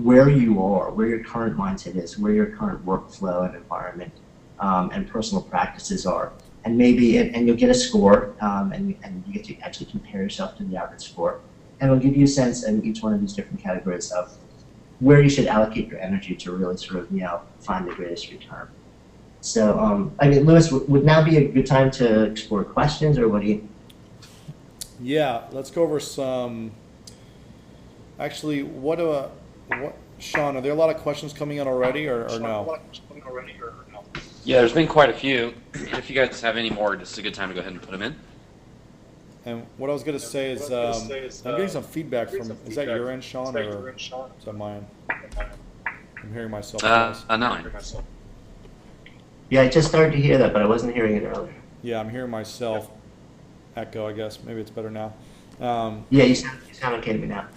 where you are, where your current mindset is, where your current workflow and environment and personal practices are. And you'll get a score, and you get to actually compare yourself to the average score. And it'll give you a sense in each one of these different categories of where you should allocate your energy to really sort of, find the greatest return. So, Lewis, would now be a good time to explore questions, or what do you? Yeah, let's go over some. Actually, Sean, are there a lot of questions coming in already, or no? Yeah, there's been quite a few. And if you guys have any more, this is a good time to go ahead and put them in. And what I was going to say is, I'm getting some feedback from. Is that your end, Sean, or is that mine? I'm hearing myself. Nine. Yeah, I just started to hear that, but I wasn't hearing it earlier. Yeah, I'm hearing myself echo, I guess. Maybe it's better now. Yeah, you sound okay to me now.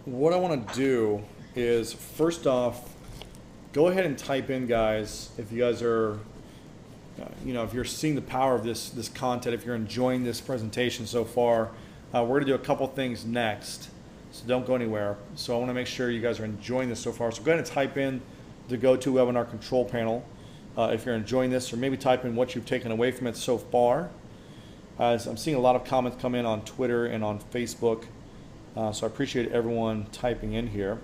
What I want to do is, first off, go ahead and type in, guys, if you guys are, if you're seeing the power of this content, if you're enjoying this presentation so far. We're going to do a couple things next, so don't go anywhere. So I want to make sure you guys are enjoying this so far. So go ahead and type in the GoToWebinar control panel if you're enjoying this, or maybe type in what you've taken away from it so far. As I'm seeing a lot of comments come in on Twitter and on Facebook, so I appreciate everyone typing in here.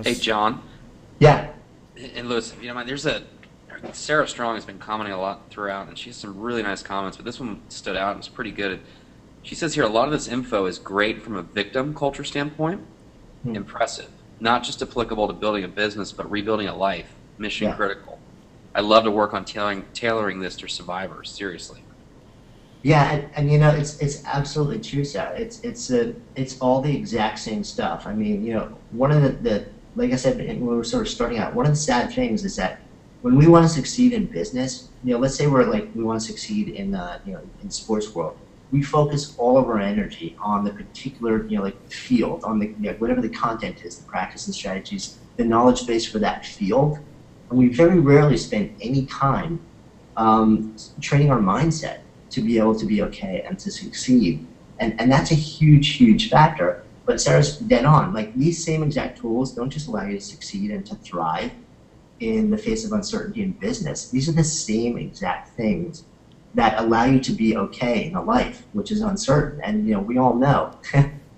Hey, John. Yeah. And Lewis, if you don't mind, Sarah Strong has been commenting a lot throughout, and she has some really nice comments, but this one stood out and was pretty good. She says here, a lot of this info is great from a victim culture standpoint. Impressive. Not just applicable to building a business, but rebuilding a life. Mission critical. I love to work on tailoring this to survivors, seriously. Yeah, and it's absolutely true, Sarah. It's all the exact same stuff. I mean, one of the like I said when we were sort of starting out, one of the sad things is that when we want to succeed in business, let's say we want to succeed in in sports world, we focus all of our energy on the particular field, on the whatever the content is, the practice and strategies, the knowledge base for that field, and we very rarely spend any time training our mindset to be able to be okay and to succeed. And that's a huge factor. But Sarah's dead on. These same exact tools don't just allow you to succeed and to thrive in the face of uncertainty in business. These are the same exact things that allow you to be okay in a life which is uncertain. And we all know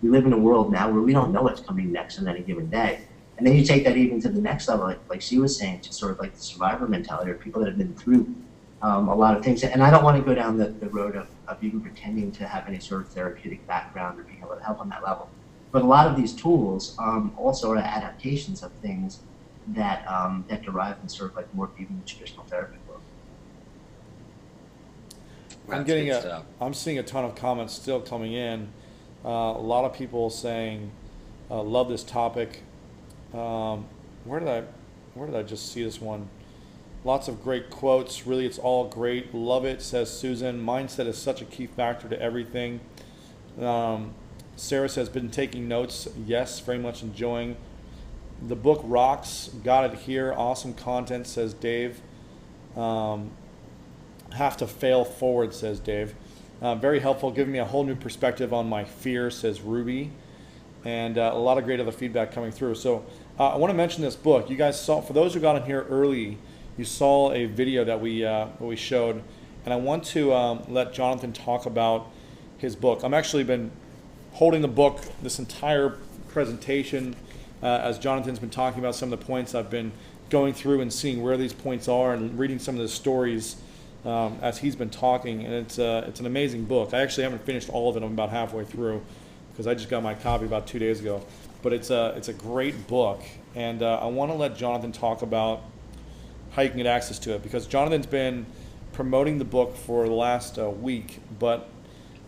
we live in a world now where we don't know what's coming next on any given day. And then you take that even to the next level, like she was saying, to sort of like the survivor mentality, or people that have been through a lot of things. And I don't want to go down the road of even pretending to have any sort of therapeutic background or being able to help on that level. But a lot of these tools also are adaptations of things that that derive from sort of like more even traditional therapy work. I'm seeing a ton of comments still coming in. A lot of people saying, love this topic. Where did I just see this one? Lots of great quotes. Really, it's all great. Love it, says Susan. Mindset is such a key factor to everything. Sarah says, been taking notes. Yes, very much enjoying. The book rocks. Got it here. Awesome content, says Dave. Have to fail forward, says Dave. Very helpful, giving me a whole new perspective on my fear, says Ruby. And a lot of great other feedback coming through. So I want to mention this book. You guys saw, for those who got in here early, you saw a video that we showed. And I want to let Jonathan talk about his book. I'm actually been holding the book this entire presentation as Jonathan's been talking about some of the points. I've been going through and seeing where these points are and reading some of the stories as he's been talking. And it's an amazing book. I actually haven't finished all of it. I'm about halfway through because I just got my copy about 2 days ago. But it's a great book. And I want to let Jonathan talk about how you can get access to it, because Jonathan's been promoting the book for the last week, but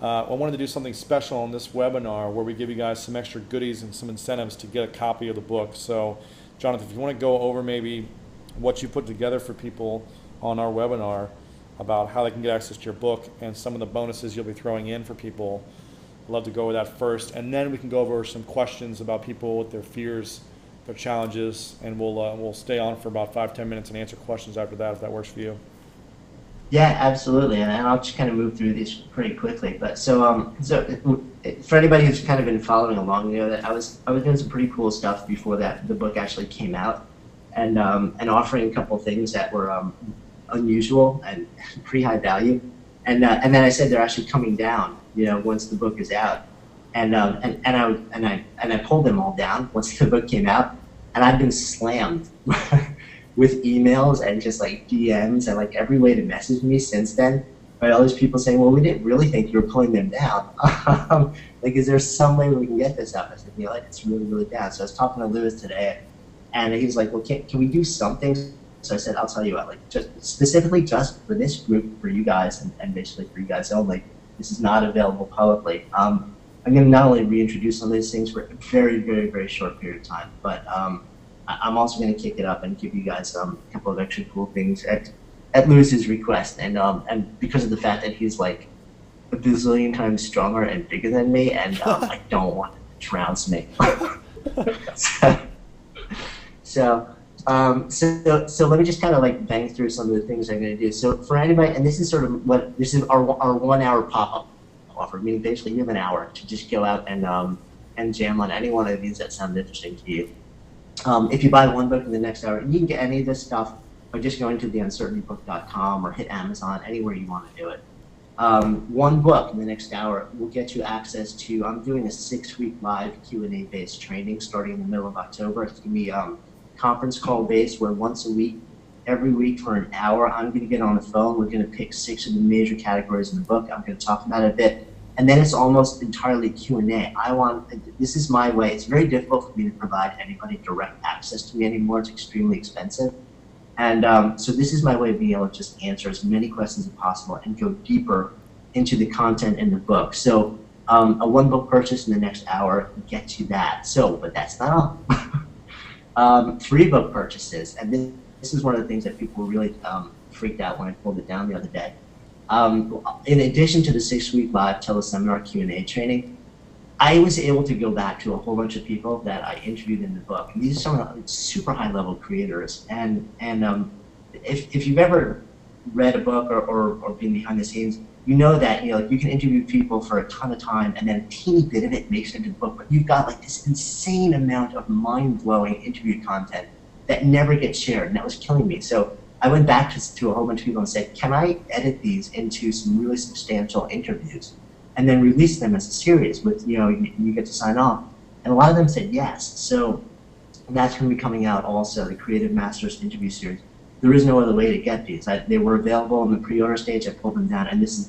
I wanted to do something special on this webinar where we give you guys some extra goodies and some incentives to get a copy of the book. So Jonathan, if you want to go over maybe what you put together for people on our webinar about how they can get access to your book and some of the bonuses you'll be throwing in for people, I'd love to go over that first, and then we can go over some questions about people with their fears, their challenges, and we'll stay on for about 5-10 minutes and answer questions after that, if that works for you. Yeah, absolutely, and I'll just kind of move through these pretty quickly. But so for anybody who's kind of been following along, you know that I was doing some pretty cool stuff before that the book actually came out, and offering a couple of things that were unusual and pretty high value, and then I said they're actually coming down, you know, once the book is out, and I pulled them all down once the book came out, and I've been slammed with emails and just like DMs and like every way to message me since then. Right, all these people saying, well, we didn't really think you were pulling them down. Like, is there some way we can get this up? I said, you know, like, it's really, really down. So I was talking to Lewis today, and he was like, well, can we do something? So I said, I'll tell you what, like, just specifically just for this group, for you guys, and basically for you guys only, this is not available publicly. I'm going to not only reintroduce some of these things for a very, very, very short period of time, but I'm also going to kick it up and give you guys a couple of extra cool things at Lewis's request, and because of the fact that he's like a bazillion times stronger and bigger than me, and I don't want him to trounce me. So let me just kind of like bang through some of the things I'm going to do. So for anybody, and this is sort of this is our 1 hour pop-up offer, meaning basically you have an hour to just go out and jam on any one of these that sound interesting to you. If you buy one book in the next hour, you can get any of this stuff by just going to theuncertaintybook.com or hit Amazon, anywhere you want to do it. One book in the next hour will get you access to, I'm doing a 6-week live Q&A based training starting in the middle of October. It's going to be conference call based, where once a week, every week for an hour, I'm going to get on the phone. We're going to pick 6 of the major categories in the book. I'm going to talk about it a bit. And then it's almost entirely Q&A. This is my way. It's very difficult for me to provide anybody direct access to me anymore. It's extremely expensive. And so this is my way of being able to just answer as many questions as possible and go deeper into the content in the book. So a one book purchase in the next hour gets you that. So, but that's not all. 3 book purchases, and this is one of the things that people were really freaked out when I pulled it down the other day. In addition to the 6-week live teleseminar Q&A training, I was able to go back to a whole bunch of people that I interviewed in the book. And these are some of the super high-level creators. And if you've ever read a book or been behind the scenes, you know that you can interview people for a ton of time, and then a teeny bit of it makes it into the book. But you've got like this insane amount of mind-blowing interview content that never gets shared, and that was killing me. So I went back to a whole bunch of people and said, can I edit these into some really substantial interviews and then release them as a series with, you get to sign off? And a lot of them said yes. So And that's going to be coming out also, the Creative Masters interview series. There is no other way to get these. They were available in the pre-order stage. I pulled them down, and this is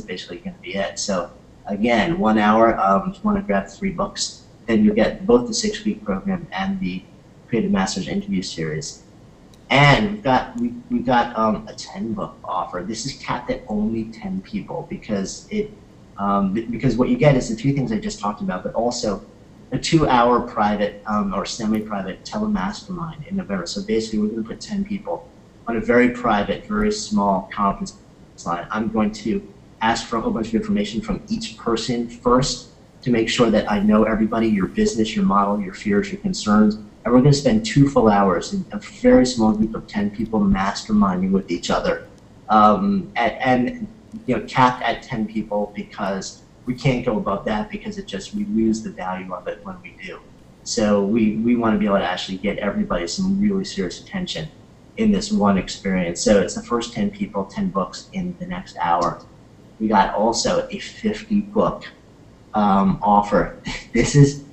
basically going to be it. So again, 1 hour. If you want to grab 3 books, then you get both the 6-week program and the Creative Masters interview series. And we've got a 10-book offer. This is capped at only 10 people because because what you get is the 3 things I just talked about, but also a 2-hour private or semi-private telemastermind in November. So basically, we're going to put 10 people on a very private, very small conference line. I'm going to ask for a whole bunch of information from each person first to make sure that I know everybody, your business, your model, your fears, your concerns. And we're going to spend 2 full hours in a very small group of 10 people masterminding with each other. And capped at 10 people because we can't go above that because we lose the value of it when we do. So we want to be able to actually get everybody some really serious attention in this one experience. So it's the first 10 people, 10 books in the next hour. We got also a 50-book offer. This is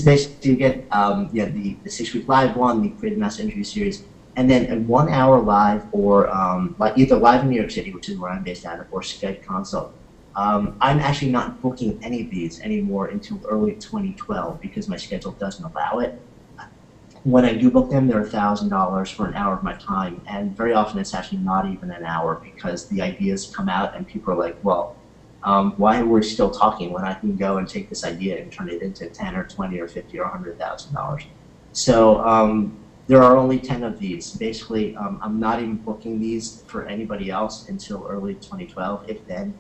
basically you get the 6-week live one, the Creative Master interview series, and then a 1 hour live or either live in New York City, which is where I'm based out of, or Skype consult. I'm actually not booking any of these anymore until early 2012 because my schedule doesn't allow it. When I do book them, they're $1,000 for an hour of my time, and very often it's actually not even an hour because the ideas come out and people are like, well, why are we still talking when I can go and take this idea and turn it into 10 or 20 or 50 or $100,000? So there are only 10 of these. Basically, I'm not even booking these for anybody else until early 2012, if then.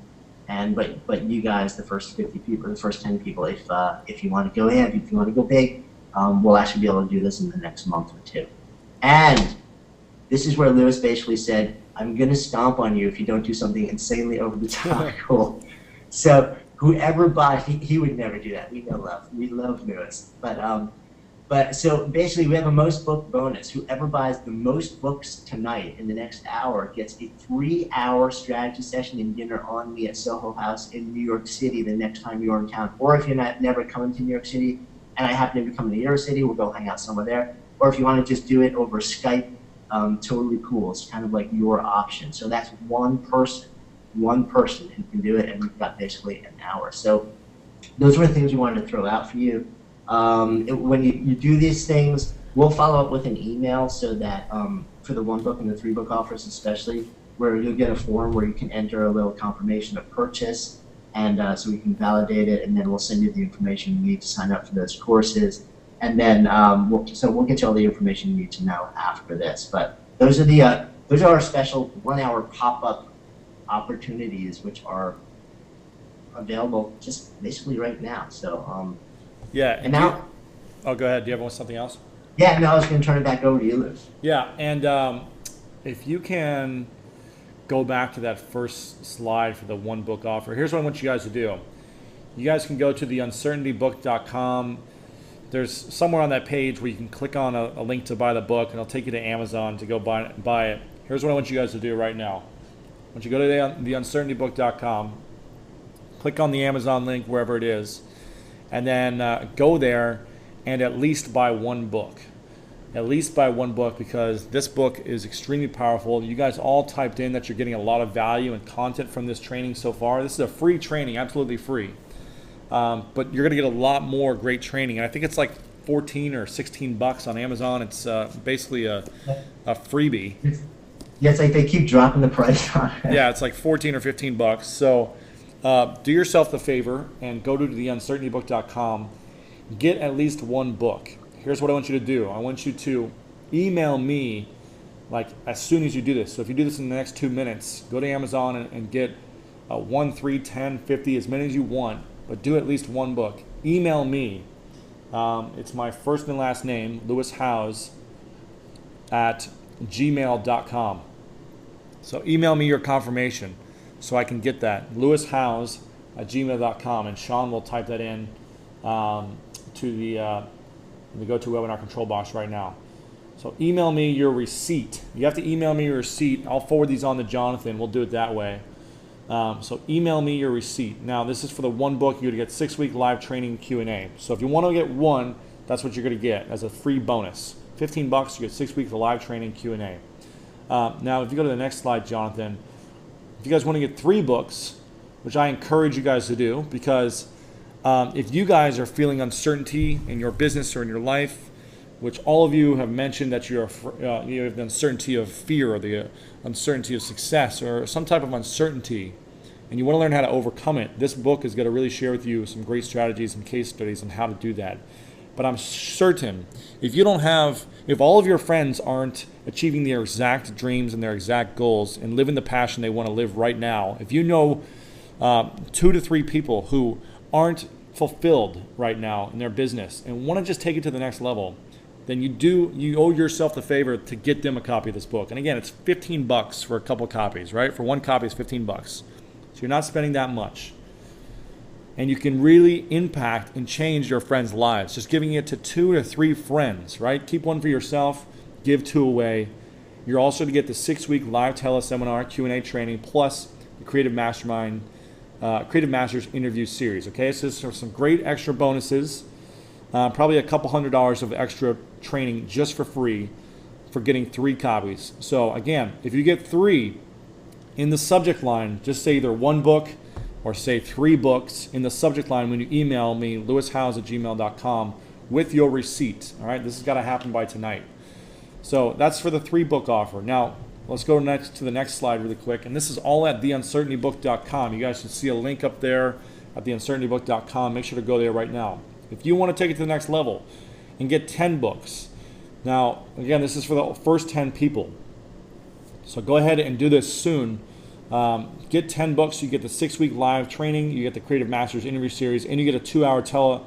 But you guys, the first 50 people, the first 10 people, if you want to go in, if you want to go big, we'll actually be able to do this in the next month or 2. And this is where Lewis basically said, I'm going to stomp on you if you don't do something insanely over the top cool. So whoever buys, he would never do that. We love Lewis. But so basically we have a most book bonus. Whoever buys the most books tonight in the next hour gets a 3-hour strategy session and dinner on me at Soho House in New York City the next time you're in town. Or if you're never coming to New York City and I happen to be coming to New York City, we'll go hang out somewhere there. Or if you want to just do it over Skype, totally cool. It's kind of like your option. So that's one person who can do it, and we've got basically an hour. So those were the things we wanted to throw out for you. When you do these things, we'll follow up with an email so that for the 1 book and the 3 book offers especially, where you'll get a form where you can enter a little confirmation of purchase, and so we can validate it, and then we'll send you the information you need to sign up for those courses. And then we'll get you all the information you need to know after this. But those are our special 1 hour pop-up opportunities, which are available just basically right now. So yeah. And now, oh, go ahead. Do you have something else? Yeah, no, I was going to turn it back over to you, Lewis. Yeah, and if you can go back to that first slide for the 1 book offer, here's what I want you guys to do. You guys can go to theuncertaintybook.com. There's somewhere on that page where you can click on a link to buy the book, and it'll take you to Amazon to go buy it. Here's what I want you guys to do right now. I want you to go to theuncertaintybook.com, click on the Amazon link, wherever it is, and then go there and at least buy 1 book. At least buy 1 book, because this book is extremely powerful. You guys all typed in that you're getting a lot of value and content from this training so far. This is a free training, absolutely free. But you're going to get a lot more great training. And I think it's like 14 or 16 bucks on Amazon. It's basically a freebie. Yeah, it's like they keep dropping the price on it. Yeah, it's like 14 or 15 bucks. So do yourself the favor and go to theuncertaintybook.com. Get at least 1 book. Here's what I want you to do. I want you to email me like as soon as you do this. So if you do this in the next 2 minutes, go to Amazon and get 1, 3, 10, 50, as many as you want, but do at least 1 book. Email me. It's my first and last name, Lewis Howes, at gmail.com. So email me your confirmation so I can get that. Lewis Howes at gmail.com, and Sean will type that in to the GoToWebinar control box right now. So email me your receipt. You have to email me your receipt. I'll forward these on to Jonathan. We'll do it that way. So email me your receipt. Now, this is for the 1 book. You're going to get 6-week live training Q&A. So if you want to get 1, That's what you're going to get as a free bonus. $15, you get 6 weeks of live training, Q&A. Now, if you go to the next slide, Jonathan, if you guys want to get 3 books, which I encourage you guys to do, because if you guys are feeling uncertainty in your business or in your life, which all of you have mentioned that you have the uncertainty of fear or the uncertainty of success or some type of uncertainty, and you want to learn how to overcome it, this book is going to really share with you some great strategies and case studies on how to do that. But I'm certain if all of your friends aren't achieving their exact dreams and their exact goals and living the passion they want to live right now, if you know 2 to 3 people who aren't fulfilled right now in their business and want to just take it to the next level, then you owe yourself the favor to get them a copy of this book. And again, it's $15 for a couple copies, right? For 1 copy is $15. So you're not spending that much. And you can really impact and change your friends' lives. Just giving it to 2 to 3 friends, right? Keep 1 for yourself, give 2 away. You're also to get the 6-week live teleseminar Q&A training plus the Creative Mastermind, Creative Masters interview series. Okay, so there's some great extra bonuses. Probably a couple $100 of extra training just for free for getting 3 copies. So again, if you get 3 in the subject line, just say either 1 book or say 3 books in the subject line when you email me, lewishowes@gmail.com, with your receipt. All right, this has got to happen by tonight. So that's for the 3-book offer. Now, let's go to the next slide really quick. And this is all at theuncertaintybook.com. You guys should see a link up there at theuncertaintybook.com. Make sure to go there right now. If you want to take it to the next level and get 10 books. Now, again, this is for the first 10 people. So go ahead and do this soon. Get 10 books. You get the 6-week live training. You get the Creative Masters interview series. And you get a 2-hour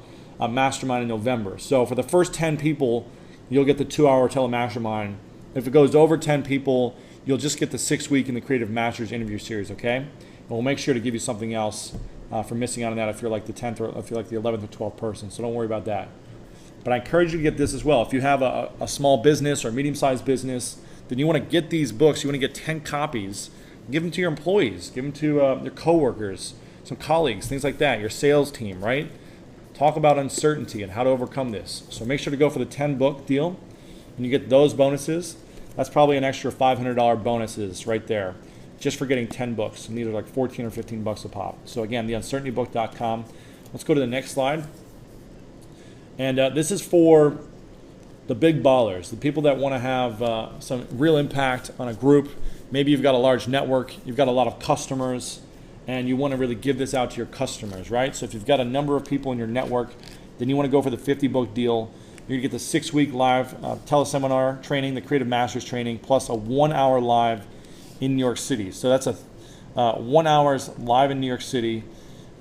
mastermind in November. So for the first 10 people, you'll get the 2-hour telemastermind. If it goes over 10 people, you'll just get the 6-week in the Creative Masters interview series, okay? And we'll make sure to give you something else for missing out on that if you're like the 10th or if you're like the 11th or 12th person. So don't worry about that. But I encourage you to get this as well. If you have a small business or medium-sized business, then you want to get these books. You want to get 10 copies. Give them to your employees. Give them to your coworkers, some colleagues, things like that, your sales team, right? Talk about uncertainty and how to overcome this. So make sure to go for the 10-book deal, and you get those bonuses. That's probably an extra $500 bonuses right there, just for getting 10 books. And these are like 14 or 15 bucks a pop. So again, theuncertaintybook.com. Let's go to the next slide. And this is for the big ballers, the people that want to have some real impact on a group. Maybe you've got a large network, you've got a lot of customers, and you want to really give this out to your customers, right? So if you've got a number of people in your network, then you want to go for the 50-book deal. You're going to get the 6-week live teleseminar training, the Creative Masters training, plus a 1-hour live in New York City. So that's a 1 hour's live in New York City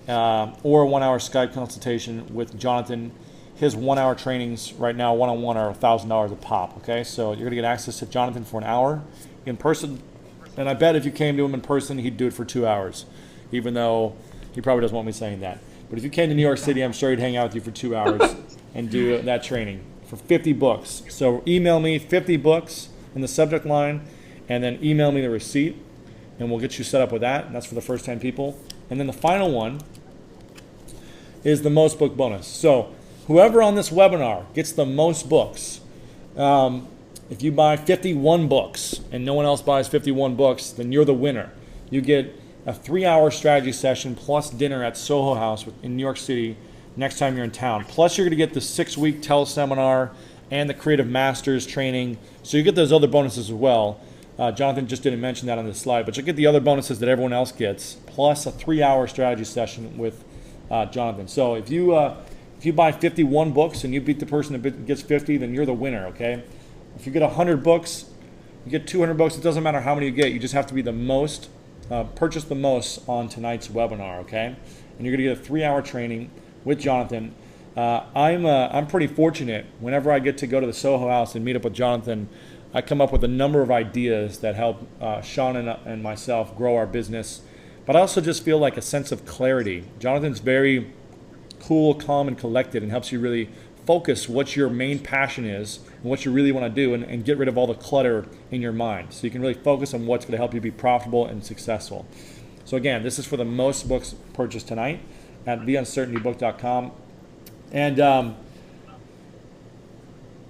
or a 1-hour Skype consultation with Jonathan. His 1-hour trainings right now, one-on-one, are $1,000 a pop, okay? So you're going to get access to Jonathan for an hour in person. And I bet if you came to him in person, he'd do it for 2 hours, even though he probably doesn't want me saying that. But if you came to New York City, I'm sure he'd hang out with you for 2 hours and do that training for 50 books. So email me 50 books in the subject line, and then email me the receipt, and we'll get you set up with that. And that's for the first 10 people. And then the final one is the most book bonus. So whoever on this webinar gets the most books, if you buy 51 books and no one else buys 51 books, then you're the winner. You get a 3-hour strategy session plus dinner at Soho House in New York City next time you're in town. Plus you're going to get the 6-week teleseminar and the Creative Masters training. So you get those other bonuses as well. Jonathan just didn't mention that on this slide, but you get the other bonuses that everyone else gets, plus a 3-hour strategy session with Jonathan. So if you buy 51 books and you beat the person that gets 50, then you're the winner, okay? If you get 100 books, you get 200 books, it doesn't matter how many you get. You just have to be the most, purchase the most on tonight's webinar, okay? And you're going to get a 3-hour training with Jonathan. I'm pretty fortunate. Whenever I get to go to the Soho House and meet up with Jonathan, I come up with a number of ideas that help Sean and myself grow our business. But I also just feel like a sense of clarity. Jonathan's very cool, calm, and collected, and helps you really focus what your main passion is and what you really want to do, and get rid of all the clutter in your mind. So you can really focus on what's going to help you be profitable and successful. So again, this is for the most books purchased tonight at theuncertaintybook.com. And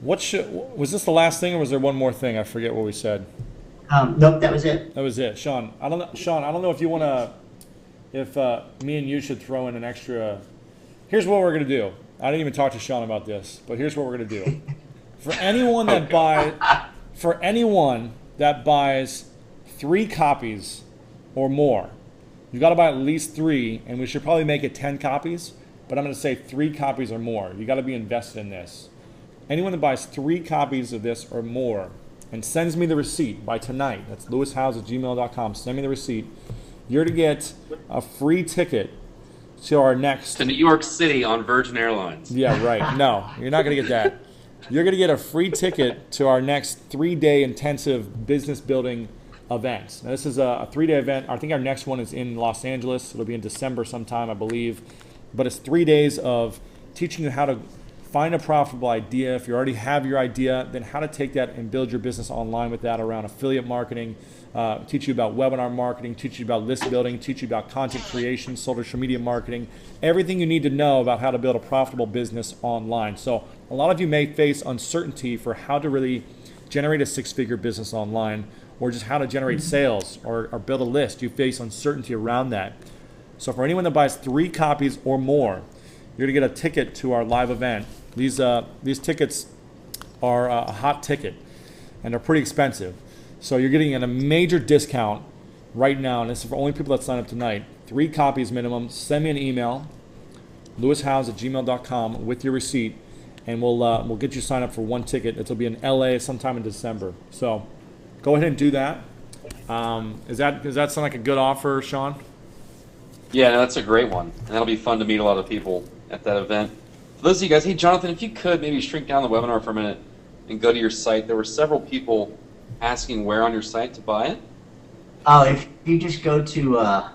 Was this the last thing, or was there one more thing? I forget what we said. Nope, that was it. That was it, Sean. I don't know, Sean. I don't know if you want to, if me and you should throw in an extra. Here's what we're gonna do. I didn't even talk to Sean about this, but here's what we're gonna do. For anyone that buys 3 copies or more, you've got to buy at least 3, and we should probably make it 10 copies. But I'm going to say 3 copies or more. You got to be invested in this. Anyone that buys 3 copies of this or more and sends me the receipt by tonight, that's lewishouse@gmail.com, send me the receipt, you're to get a free ticket to our next... To New York City on Virgin Airlines. Yeah, right. No, you're not going to get that. You're going to get a free ticket to our next 3-day intensive business building event. Now, this is a 3-day event. I think our next one is in Los Angeles. It'll be in December sometime, I believe. But it's 3 days of teaching you how to find a profitable idea. If you already have your idea, then how to take that and build your business online with that around affiliate marketing, teach you about webinar marketing, teach you about list building, teach you about content creation, social media marketing, everything you need to know about how to build a profitable business online. So a lot of you may face uncertainty for how to really generate a 6-figure business online, or just how to generate sales or build a list. You face uncertainty around that. So for anyone that buys 3 copies or more, you're gonna get a ticket to our live event. These tickets are a hot ticket, and they're pretty expensive. So you're getting a major discount right now, and this is for only people that sign up tonight. 3 copies minimum. Send me an email, lewishouse@gmail.com, with your receipt, and we'll get you signed up for 1 ticket. It'll be in LA sometime in December. So go ahead and do that. Does that sound like a good offer, Sean? Yeah, no, that's a great one. And that'll be fun to meet a lot of people at that event. For those of you guys, hey, Jonathan, if you could maybe shrink down the webinar for a minute and go to your site. There were several people asking where on your site to buy it. Oh, if you just go to the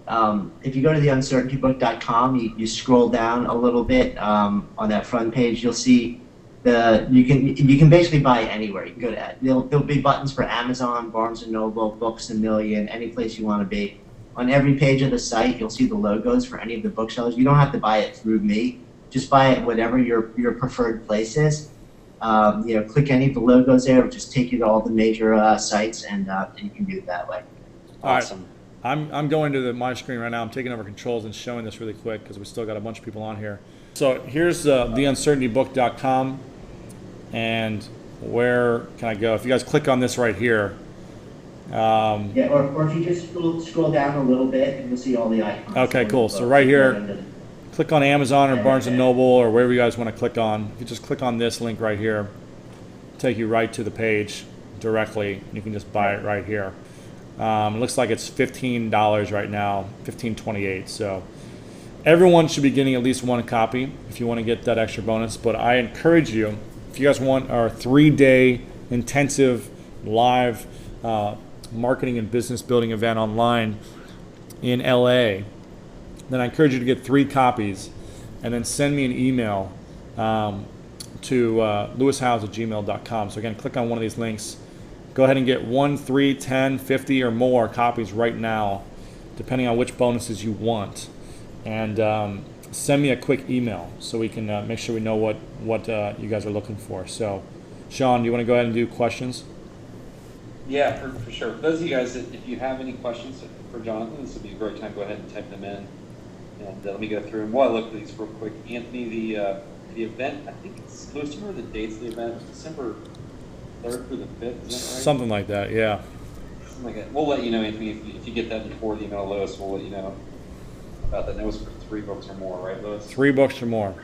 uncertaintybook.com, you scroll down a little bit on that front page, you'll see you can basically buy it anywhere. You can go to there'll be buttons for Amazon, Barnes and Noble, Books a Million, any place you want to be. On every page of the site, you'll see the logos for any of the booksellers. You don't have to buy it through me. Just buy it whatever your preferred place is. Click any of the logos there. It'll just take you to all the major sites, and you can do it that way. Awesome. All right. I'm going to my screen right now. I'm taking over controls and showing this really quick because we still got a bunch of people on here. So here's theuncertaintybook.com, and where can I go? If you guys click on this right here. Or if you just scroll down a little bit, and you'll see all the icons. Okay, cool. So right here, click on Amazon or Barnes & Noble or wherever you guys want to click on. If you just click on this link right here, it'll take you right to the page directly. You can just buy it right here. It looks like it's $15 right now, $15.28. So everyone should be getting at least 1 copy if you want to get that extra bonus. But I encourage you, if you guys want our 3-day intensive live marketing and business building event online in LA, then I encourage you to get 3 copies and then send me an email to lewishouse@gmail.com. So again, click on one of these links. Go ahead and get 1, 3, 10, 50 or more copies right now, depending on which bonuses you want. And send me a quick email so we can make sure we know what you guys are looking for. So Sean, do you want to go ahead and do questions? Yeah, for sure. For those of you guys, if you have any questions for Jonathan, this would be a great time. Go ahead and type them in, and let me go through them. While I look at these real quick, Anthony, the event, I think it's, Lewis, do you remember the dates of the event? It was December 3rd through the 5th, is that right? Something like that, yeah. Something like that. We'll let you know, Anthony, if you get that before the email, Lewis, we'll let you know about that. And it was for 3 books or more, right, Lewis? 3 books or more.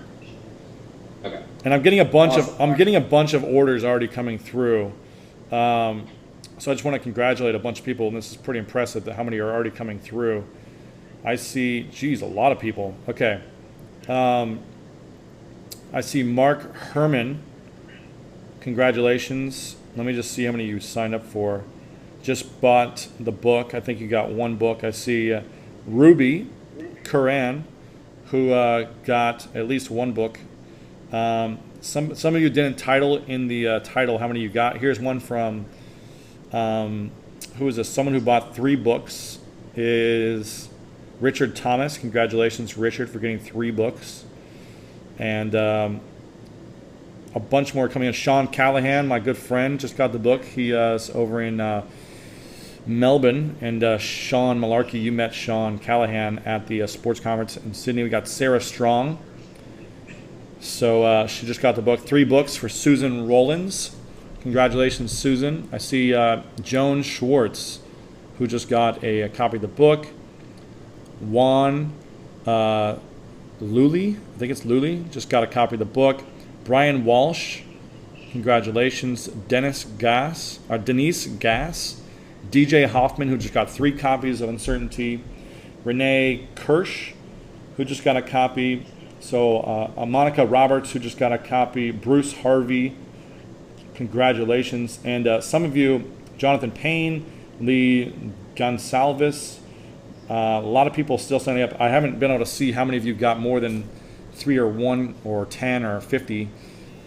Okay. And I'm getting a bunch of orders already coming through. So I just want to congratulate a bunch of people, and this is pretty impressive how many are already coming through. I see, geez, a lot of people. Okay. I see Mark Herman. Congratulations. Let me just see how many you signed up for. Just bought the book. I think you got 1 book. I see Ruby Curran, who got at least 1 book. Some of you didn't title in the title how many you got. Here's one from who is this? Someone who bought 3 books is Richard Thomas. Congratulations, Richard, for getting 3 books. And a bunch more coming in. Sean Callahan, my good friend, just got the book. He is over in Melbourne. And Sean Malarkey, you met Sean Callahan at the sports conference in Sydney. We got Sarah Strong. So she just got the book. 3 books for Susan Rollins. Congratulations, Susan. I see Joan Schwartz, who just got a copy of the book. Juan Lully, I think it's Lully, just got a copy of the book. Brian Walsh, congratulations. Denise Gass. DJ Hoffman, who just got 3 copies of Uncertainty. Renee Kirsch, who just got a copy. So Monica Roberts, who just got a copy. Bruce Harvey, congratulations. And some of you, Jonathan Payne, Lee Gonsalves, a lot of people still signing up. I haven't been able to see how many of you got more than 3 or 1 or 10 or 50.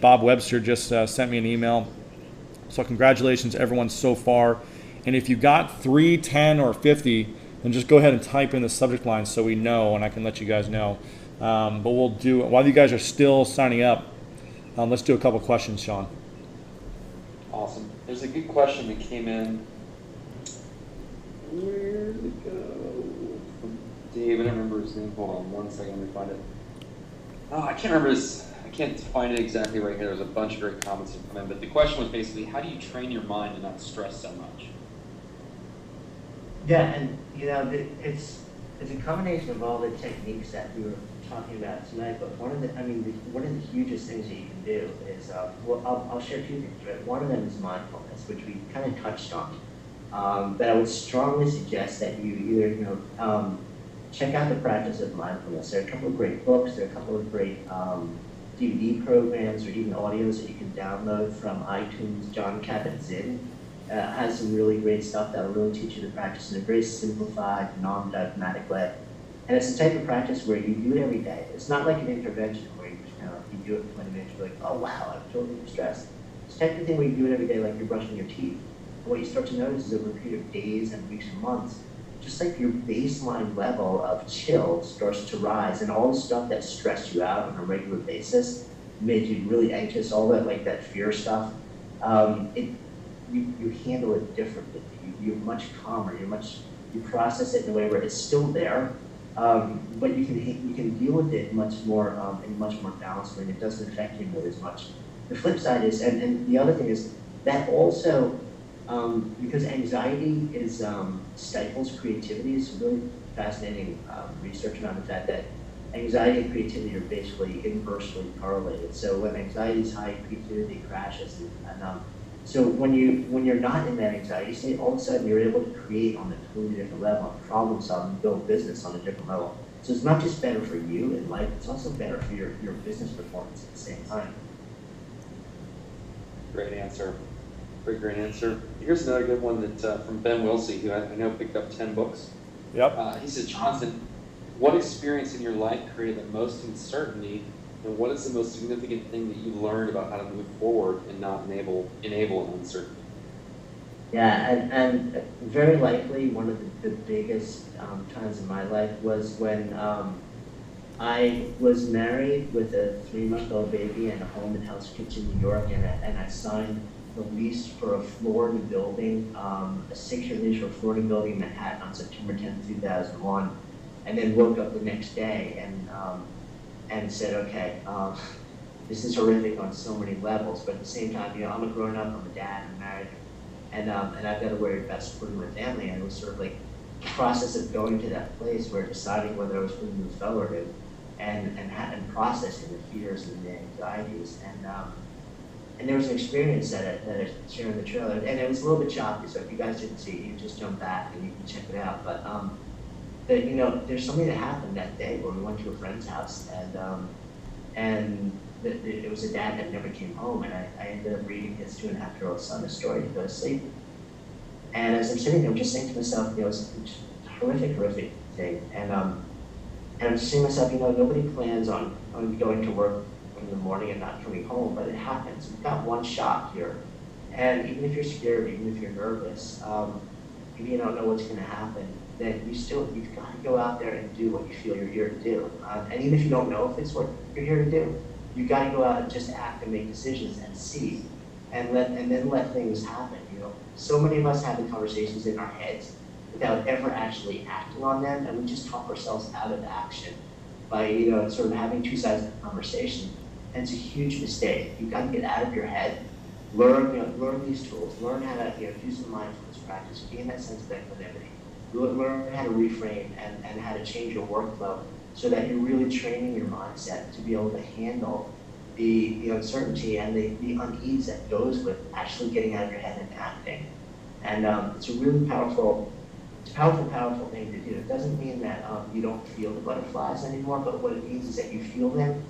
Bob Webster just sent me an email. So congratulations everyone so far. And if you got 3, 10, or 50, then just go ahead and type in the subject line so we know and I can let you guys know. But we'll do, while you guys are still signing up, let's do a couple questions, Sean. Awesome. There's a good question that came in. Where did it go? From Dave, I don't remember his name. Hold on one second, let me find it. Oh, I can't remember this. I can't find it exactly right here. There's a bunch of great comments that come in, but the question was basically, how do you train your mind to not stress so much? Yeah, and it's a combination of all the techniques that we were talking about tonight. But one of the hugest things that you can do is, I'll share 2 things. Right, one of them is mindfulness, which we kind of touched on. But I would strongly suggest that you either check out the practice of mindfulness. There are a couple of great books. There are a couple of great DVD programs or even audios that you can download from iTunes. John Kabat-Zinn has some really great stuff that will really teach you the practice in a very simplified, non-dogmatic way. And it's the type of practice where you do it every day. It's not like an intervention where you just you do it for 20 minutes, you're like, oh wow, I'm totally stressed. It's the type of thing where you do it every day like you're brushing your teeth. And what you start to notice is over a period of days and weeks and months, just like your baseline level of chill starts to rise, and all the stuff that stressed you out on a regular basis, made you really anxious, all that like that fear stuff, you handle it differently. You're much calmer. You process it in a way where it's still there, but you can deal with it much more in much more balanced way, and it doesn't affect you as much. The flip side is, and the other thing is that also. Because anxiety stifles creativity. It's really fascinating research around the fact that anxiety and creativity are basically inversely correlated. So when anxiety is high, creativity crashes. And so when you're not in that anxiety state, all of a sudden you're able to create on a totally different level, problem solving, build business on a different level. So it's not just better for you in life, it's also better for your business performance at the same time. Great answer. Great answer. Here's another good one that from Ben Wilsey, who I know picked up 10 books. Yep. He said, Jonathan, what experience in your life created the most uncertainty, and what is the most significant thing that you learned about how to move forward and not enable an uncertainty? Yeah, and very likely one of the biggest times in my life was when I was married with a 3-month-old baby and a home in Hell's Kitchen, New York, and I signed the lease for a Florida building, a 6-year lease for a Florida building in Manhattan on September 10th, 2001, and then woke up the next day and said, okay, this is horrific on so many levels, but at the same time, I'm a grown up, I'm a dad, I'm married, and I've got to worry about supporting my family, and it was sort of like the process of going to that place where deciding whether I was going to move forward and processing the fears and the anxieties, and there was an experience that I shared in the trailer, and it was a little bit choppy, so if you guys didn't see it, you just jump back and you can check it out. But there's something that happened that day where we went to a friend's house, and it was a dad that never came home, and I ended up reading his 2.5-year-old son a story to go to sleep. And as I'm sitting there, I'm just saying to myself, it was a horrific thing, and I'm just saying to myself, nobody plans on going to work in the morning and not coming home, but it happens. We've got one shot here, and even if you're scared, even if you're nervous, if you don't know what's going to happen, then you've got to go out there and do what you feel you're here to do. And even if you don't know if it's what you're here to do, You got to go out and just act and make decisions and see, and then let things happen. So many of us have the conversations in our heads without ever actually acting on them, and we just talk ourselves out of action by sort of having two sides of the conversation. And it's a huge mistake. You've got to get out of your head, learn these tools, learn how to do some mindfulness practice, gain that sense of equanimity, learn how to reframe and how to change your workflow so that you're really training your mindset to be able to handle the uncertainty and the unease that goes with actually getting out of your head and acting. And it's a really powerful thing to do. It doesn't mean that you don't feel the butterflies anymore, but what it means is that you feel them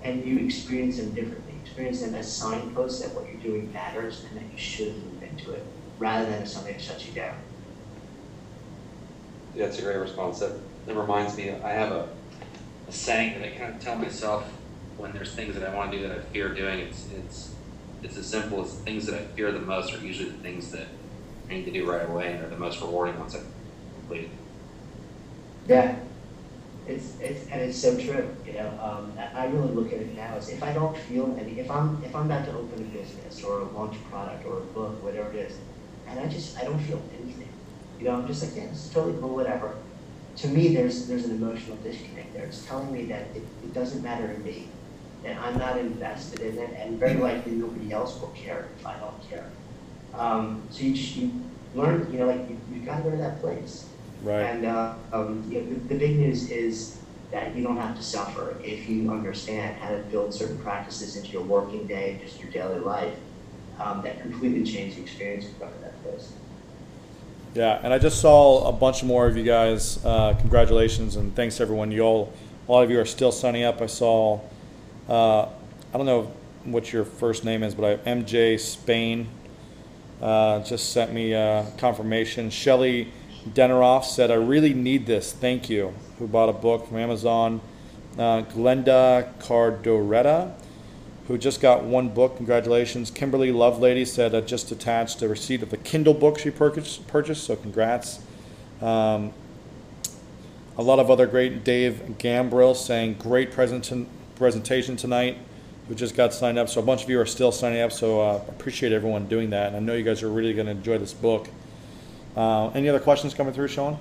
and you experience them differently. Experience them as signposts that what you're doing matters and that you should move into it, rather than as something that shuts you down. Yeah, that's a great response. That reminds me, I have a saying that I kind of tell myself when there's things that I want to do that I fear doing. It's as simple as things that I fear the most are usually the things that I need to do right away and are the most rewarding once I've completed. Yeah, it's so true. I really look at it now as if I don't feel if I'm about to open a business or launch a product or a book, whatever it is, and I don't feel anything. I'm just like, yeah, this is totally cool, whatever. To me, there's an emotional disconnect there. It's telling me that it doesn't matter to me, that I'm not invested in it, and very likely nobody else will care if I don't care. So you learn, you've got to go to that place. Right. And the big news is that you don't have to suffer if you understand how to build certain practices into your working day, just your daily life, that completely change the experience of going to that place. Yeah, and I just saw a bunch more of you guys. Congratulations and thanks to everyone. A lot of you are still signing up. I saw, I don't know what your first name is, but MJ Spain just sent me confirmation. Shelly Deneroff said, I really need this, thank you, who bought a book from Amazon. Glenda Cardoretta, who just got one book, congratulations. Kimberly Lovelady said, just attached a receipt of the Kindle book she purchased, so congrats. A lot of other great, Dave Gambrill saying, great presentation tonight, who just got signed up. So a bunch of you are still signing up, so appreciate everyone doing that. And I know you guys are really going to enjoy this book. Any other questions coming through, Sean?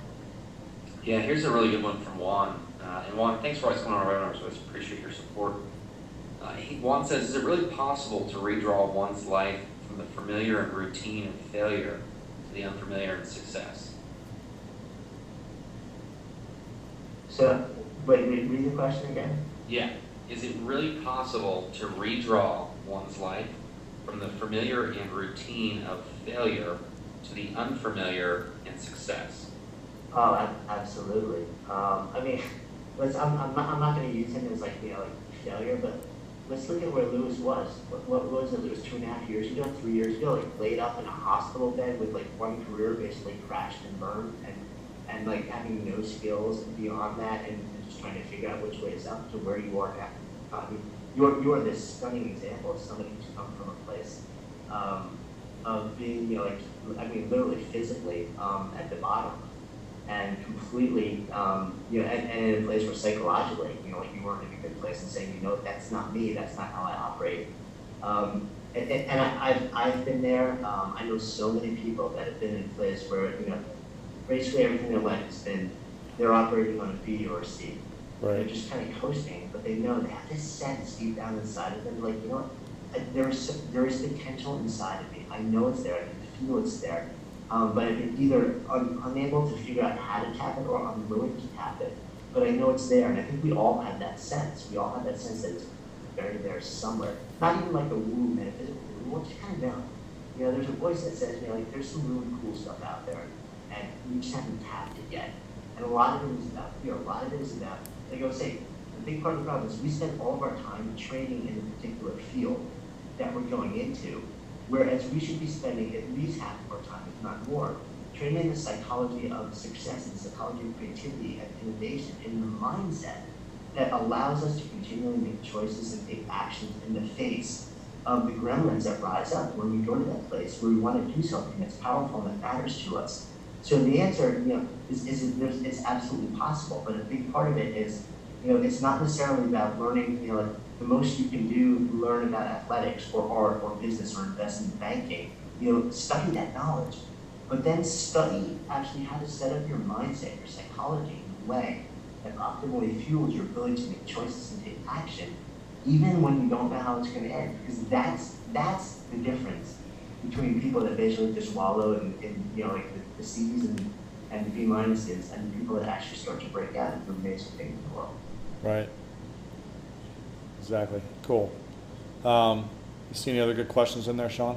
Yeah, here's a really good one from Juan. And Juan, thanks for always coming on our webinars. We always appreciate your support. Juan says, is it really possible to redraw one's life from the familiar and routine of failure to the unfamiliar and success? So, wait, read the question again? Yeah. Is it really possible to redraw one's life from the familiar and routine of failure to the unfamiliar and success? Oh, absolutely. I mean, I'm not going to use him as like failure, but let's look at where Lewis was. What was it? Lewis 2.5 years ago, 3 years ago, like laid up in a hospital bed with like one career basically crashed and burned, and like having no skills beyond that, and just trying to figure out which way is up to where you are now. You are this stunning example of somebody who's come from a place of being, literally physically at the bottom, and completely, and in a place where psychologically, you weren't in a good place, and saying, that's not me, that's not how I operate. And I've been there. I know so many people that have been in a place where, basically everything in life has been, they're operating on a B or a C. Right. They're just kind of coasting, but they know they have this sense deep down inside of them, like, there is potential inside of me. I know it's there. I can feel it's there. But I'm either unable to figure out how to tap it or unwilling to tap it. But I know it's there, and I think we all have that sense. We all have that sense that it's buried there somewhere. Not even like a woo metaphysical, we'll just kind of know. There's a voice that says, there's some really cool stuff out there, and we just haven't tapped it yet. And a lot of it is about fear. A lot of it is about, like I was saying, the big part of the problem is we spend all of our time training in a particular field that we're going into, whereas we should be spending at least half of our time, if not more, training in the psychology of success and psychology of creativity and innovation in the mindset that allows us to continually make choices and take actions in the face of the gremlins that rise up when we go to that place where we want to do something that's powerful and that matters to us. So the answer, is it's absolutely possible, but a big part of it is, it's not necessarily about learning, the most you can do, learn about athletics or art or business or investment banking, study that knowledge. But then study actually how to set up your mindset, your psychology in a way that optimally fuels your ability to make choices and take action, even when you don't know how it's going to end. Because that's the difference between people that basically just wallow in like the C's and the B minuses, and the people that actually start to break out and do amazing things in the world. Right. Exactly. Cool. You see any other good questions in there, Sean?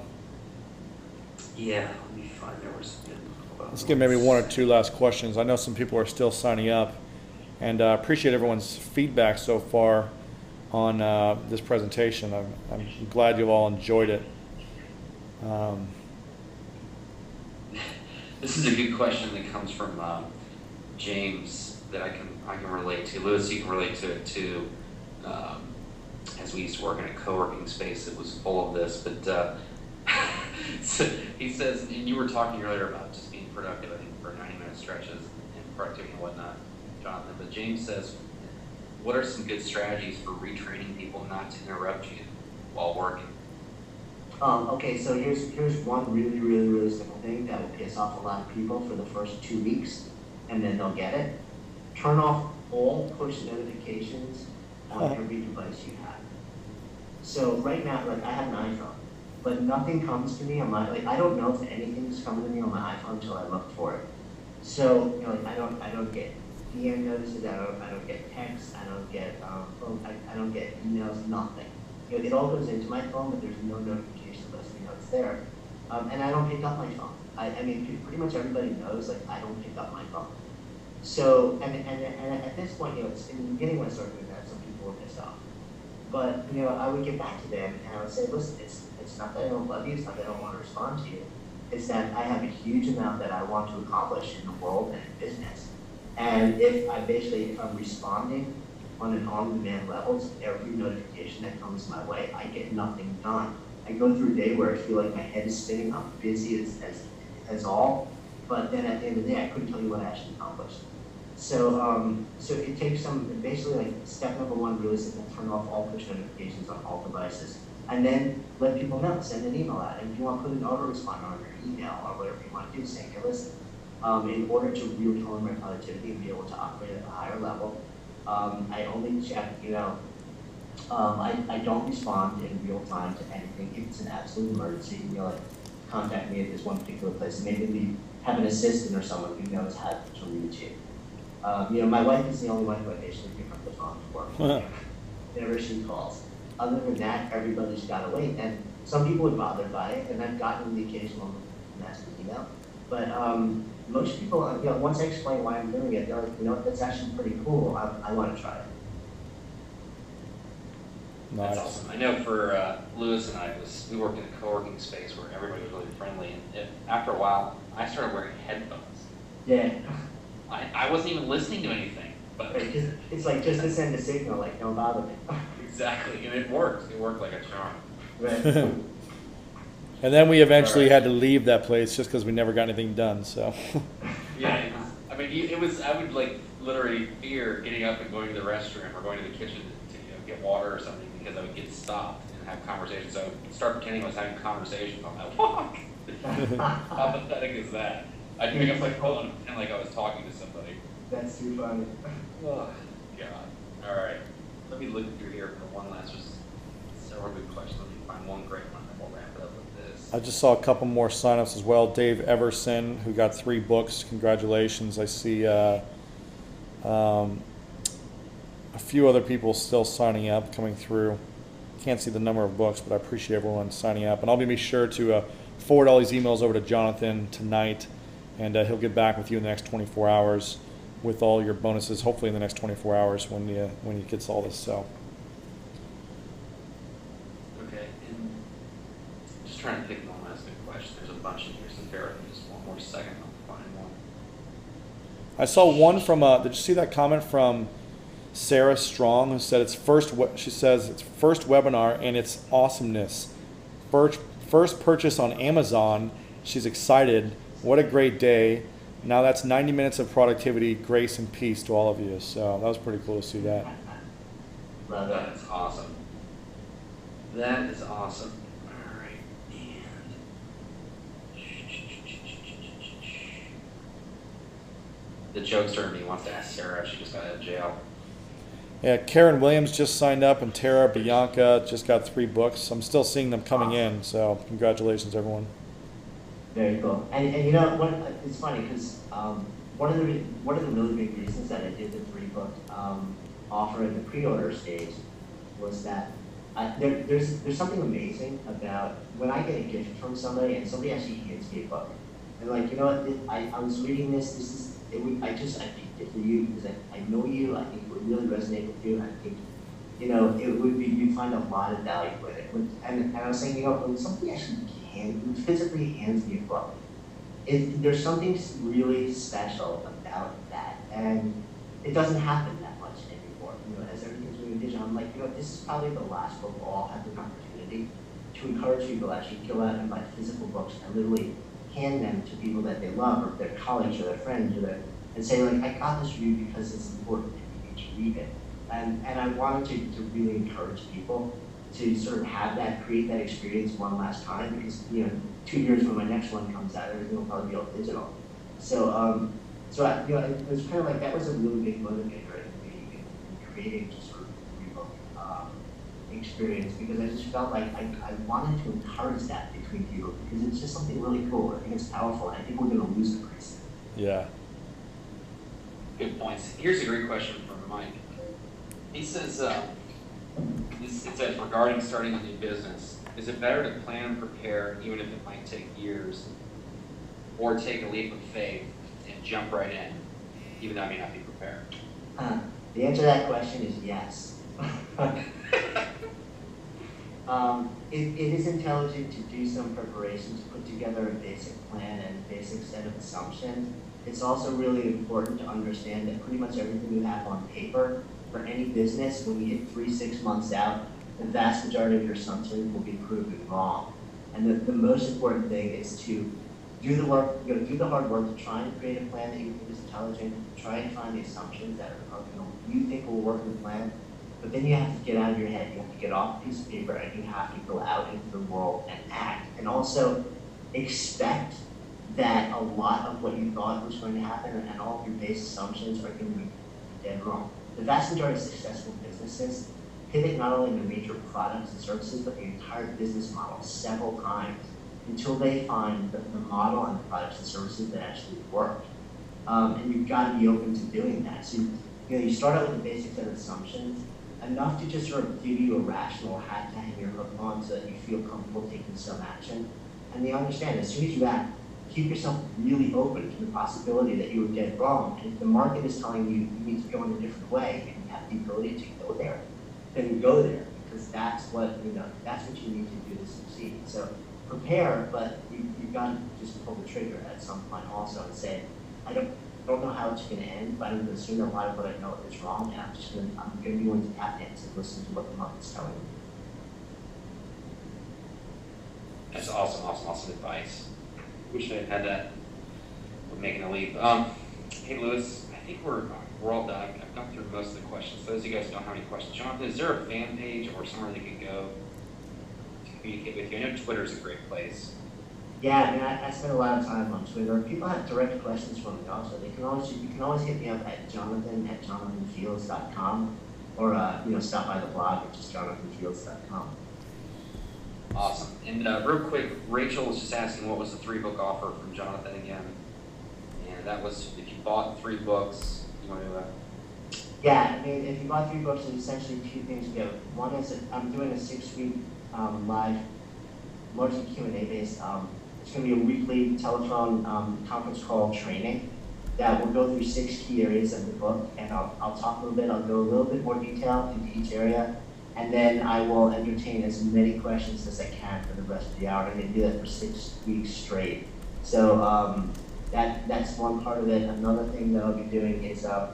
Yeah, let me find there was. Let's get maybe one or two last questions. I know some people are still signing up, and appreciate everyone's feedback so far on this presentation. I'm glad you've all enjoyed it. This is a good question that comes from James that I can relate to. Lewis, you can relate to it too. As we used to work in a co-working space that was full of this, but so he says, and you were talking earlier about just being productive, I think, for 90-minute stretches and productivity and whatnot, Jonathan. But James says, what are some good strategies for retraining people not to interrupt you while working? Okay, so here's one really, really, really simple thing that will piss off a lot of people for the first 2 weeks, and then they'll get it. Turn off all push notifications on every device you have. So right now, like I have an iPhone, but nothing comes to me on my, like I don't know if anything's coming to me on my iPhone until I look for it. So like I don't get DM notices, I don't get texts, I don't get I don't get emails, nothing. It all goes into my phone, but there's no notification list. It's there, and I don't pick up my phone. I mean, pretty much everybody knows like I don't pick up my phone. So and at this point, it's in the beginning when I started doing that, some people were pissed off. But I would get back to them and I would say, listen, it's not that I don't love you, it's not that I don't want to respond to you. It's that I have a huge amount that I want to accomplish in the world and in business. And if I'm responding on an on-demand level to every notification that comes my way, I get nothing done. I go through a day where I feel like my head is spinning, I'm busy as all, but then at the end of the day, I couldn't tell you what I actually accomplished. So it takes basically like step number one, really simple, turn off all push notifications on all devices. And then let people know, send an email out. And if you want to put an autoresponder on your email or whatever you want to do, saying, hey, listen, in order to really tone my productivity and be able to operate at a higher level, I only check, I don't respond in real time to anything. If it's an absolute emergency, like contact me at this one particular place, and maybe have an assistant or someone who knows how to reach you. My wife is the only one who I basically pick up the phone to work whenever she calls. Other than that, everybody's got to wait. And some people are bothered by it, and I've gotten the occasional nasty email. But most people, once I explain why I'm doing it, they're like, that's actually pretty cool. I want to try it. Nice. That's awesome. I know for Lewis and I, we worked in a co-working space where everybody was really friendly. And after a while, I started wearing headphones. Yeah. I wasn't even listening to anything. But it's like just to send a signal, like, don't bother me. Exactly, and it worked. It worked like a charm. Right. And then we eventually had to leave that place just because we never got anything done. So. Yeah, I mean, it was. I would like literally fear getting up and going to the restroom or going to the kitchen to get water or something because I would get stopped and have conversations. So I would start pretending I was having conversations on my walk. How pathetic is that? I'd pick up my phone and pretend like I was talking to somebody. That's too funny. Oh, God. All right. Let me look through here for one last, just several good questions. Let me find one great one, and we'll wrap it up with this. I just saw a couple more signups as well. Dave Everson, who got 3 books. Congratulations. I see a few other people still signing up, coming through. Can't see the number of books, but I appreciate everyone signing up. And I'll be sure to forward all these emails over to Jonathan tonight, and he'll get back with you in the next 24 hours with all your bonuses, hopefully in the next 24 hours when he gets all this. So. Okay, and just trying to pick one last good question. There's a bunch in here, so bear with me just one more second. I'll find one. I saw one from, did you see that comment from Sarah Strong, who said she says it's first webinar and it's awesomeness. First purchase on Amazon. She's excited. What a great day. Now that's 90 minutes of productivity, grace, and peace to all of you. So that was pretty cool to see that. Love that. That's awesome. That is awesome. All right, and the jokester in me wants to ask Sarah if she just got out of jail. Yeah, Karen Williams just signed up, and Tara Bianca just got 3 books. I'm still seeing them coming in, so congratulations, everyone. Very cool. And you know what? It's funny because one of the really big reasons that I did the 3-book offer in the pre-order stage was that there's something amazing about when I get a gift from somebody and somebody actually hands me a book. And like, you know what? I was reading this. I picked it for you because I know you. I think it would really resonate with you. I think, you know, it would be, you'd find a lot of value with it. And I was saying, you know, when somebody actually physically hands me a book, there's something really special about that. And it doesn't happen that much anymore. You know, as everything's moving digital, I'm like, you know, this is probably the last book we'll all have the opportunity to encourage people to actually go out and buy physical books and literally hand them to people that they love, or their colleagues, or their friends, and say, like, I got this for you because it's important and you need to read it. And I wanted to really encourage people to sort of have that, create that experience one last time, because, you know, 2 years when my next one comes out, everything will probably be all digital. So, you know, it was kind of like, that was a really big motivator in me in creating just sort of a 3-book experience, because I just felt like I wanted to encourage that between people, because it's just something really cool. I think it's powerful, and I think we're going to lose it pretty soon. Yeah. Good points. Here's a great question from Mike. He says, it says, regarding starting a new business, is it better to plan and prepare, even if it might take years, or take a leap of faith and jump right in, even though I may not be prepared? The answer to that question is yes. It is intelligent to do some preparation, to put together a basic plan and a basic set of assumptions. It's also really important to understand that pretty much everything you have on paper for any business, when you hit 3-6 months out, the vast majority of your assumptions will be proven wrong. And the most important thing is to do the work, you know, do the hard work to try and create a plan that you think is intelligent, try and find the assumptions that you think will work in the plan. But then you have to get out of your head, you have to get off a piece of paper, and you have to go out into the world and act. And also expect that a lot of what you thought was going to happen and all of your base assumptions are going to be dead wrong. The vast majority of successful businesses pivot not only their major products and services, but the entire business model several times until they find the model and the products and services that actually work. And you've got to be open to doing that. So you start out with a basic set of assumptions, enough to just sort of give you a rational hat to hang your hook on so that you feel comfortable taking some action. And they understand as soon as you act, keep yourself really open to the possibility that you were dead wrong. And if the market is telling you you need to go in a different way and you have the ability to go there, then go there, because that's what that's what you need to do to succeed. So prepare, but you've got to just pull the trigger at some point also and say, I don't know how it's going to end, but I'm going to assume that a lot of what I know is wrong, and I'm going to be willing to tap in and listen to what the market's telling me. That's awesome advice. Wish I had that with making a leap. Hey, Lewis, I think we're all done. I've gone through most of the questions. Those of you guys who don't have any questions, Jonathan, is there a fan page or somewhere they can go to communicate with you? I know Twitter is a great place. Yeah, I mean, I spend a lot of time on Twitter. If people have direct questions for me also, you can always hit me up at jonathan@jonathanfields.com, or stop by the blog, which is jonathanfields.com. Awesome. And real quick, Rachel was just asking what was the 3-book offer from Jonathan again, and that was if you bought 3 books, you want to. Yeah, I mean, if you bought 3 books, there's essentially 2 things to go. One is that I'm doing a 6-week live, largely Q&A based. It's going to be a weekly telephone conference call training that will go through 6 key areas of the book, and I'll talk a little bit. I'll go a little bit more detail into each area, and then I will entertain as many questions as I can for the rest of the hour. I'm going to do that for 6 weeks straight. So that's one part of it. Another thing that I'll be doing is the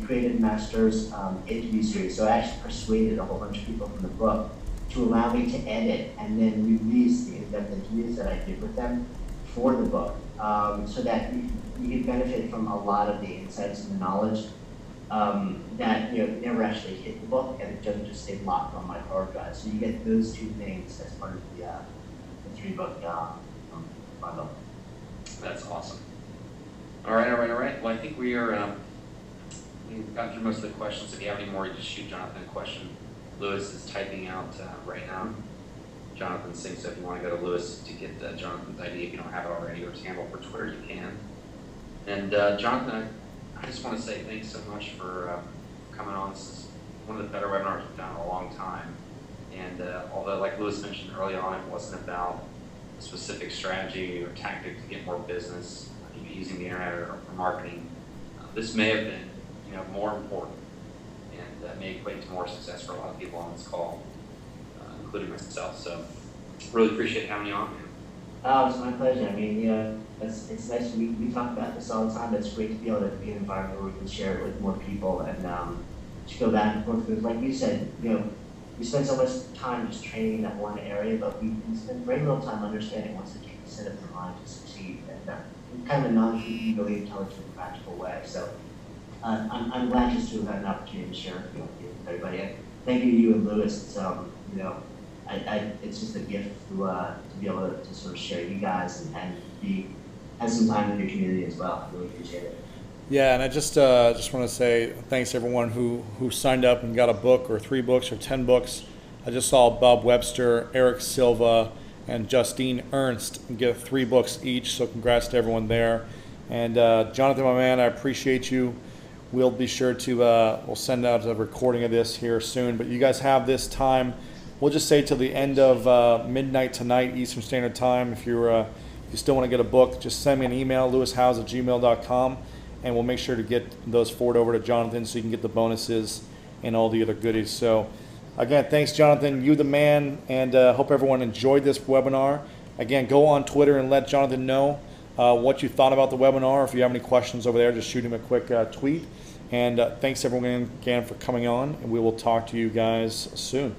Creative Masters interview series. So I actually persuaded a whole bunch of people from the book to allow me to edit and then release the in-depth interviews that I did with them for the book, so that you can benefit from a lot of the insights and the knowledge that never actually hit the book, and it doesn't just stay locked on my hard drive. So you get those two things as part of the 3-book bundle. That's awesome. All right. Well, I think we've gotten through most of the questions. If you have any more, you just shoot Jonathan a question. Lewis is typing out right now Jonathan's thing, so if you want to go to Lewis to get Jonathan's ID, if you don't have it already, or his handle for Twitter, you can. And Jonathan, I just want to say thanks so much for coming on. This is one of the better webinars we've done in a long time. And although, like Lewis mentioned early on, it wasn't about a specific strategy or tactic to get more business, using the internet or marketing, this may have been, more important, and may equate to more success for a lot of people on this call, including myself. So, really appreciate having you on, man. Oh, it's my pleasure. I mean, it's nice. We talk about this all the time. It's great to be able to be in an environment where we can share it with more people and just go back and forth. Because, like you said, we spend so much time just training in that one area, but we spend very little time understanding what's the set up their mind to succeed, and kind of a non-really intelligent, practical way. So I'm glad just to have had an opportunity to share with everybody. And thank you and Lewis. It's it's just a gift to be able to sort of share you guys and have some time with your community as well. I really appreciate it. Yeah, and I just want to say thanks to everyone who signed up and got a book or 3 books or 10 books. I just saw Bob Webster, Eric Silva, and Justine Ernst get 3 books each, so congrats to everyone there. And Jonathan, my man, I appreciate you. We'll be sure to we'll send out a recording of this here soon. But you guys have this time. We'll just say till the end of midnight tonight, Eastern Standard Time. If you still want to get a book, just send me an email, lewishouse@gmail.com, and we'll make sure to get those forwarded over to Jonathan so you can get the bonuses and all the other goodies. So again, thanks, Jonathan. You the man, and hope everyone enjoyed this webinar. Again, go on Twitter and let Jonathan know what you thought about the webinar. If you have any questions over there, just shoot him a quick tweet. And thanks everyone again for coming on, and we will talk to you guys soon.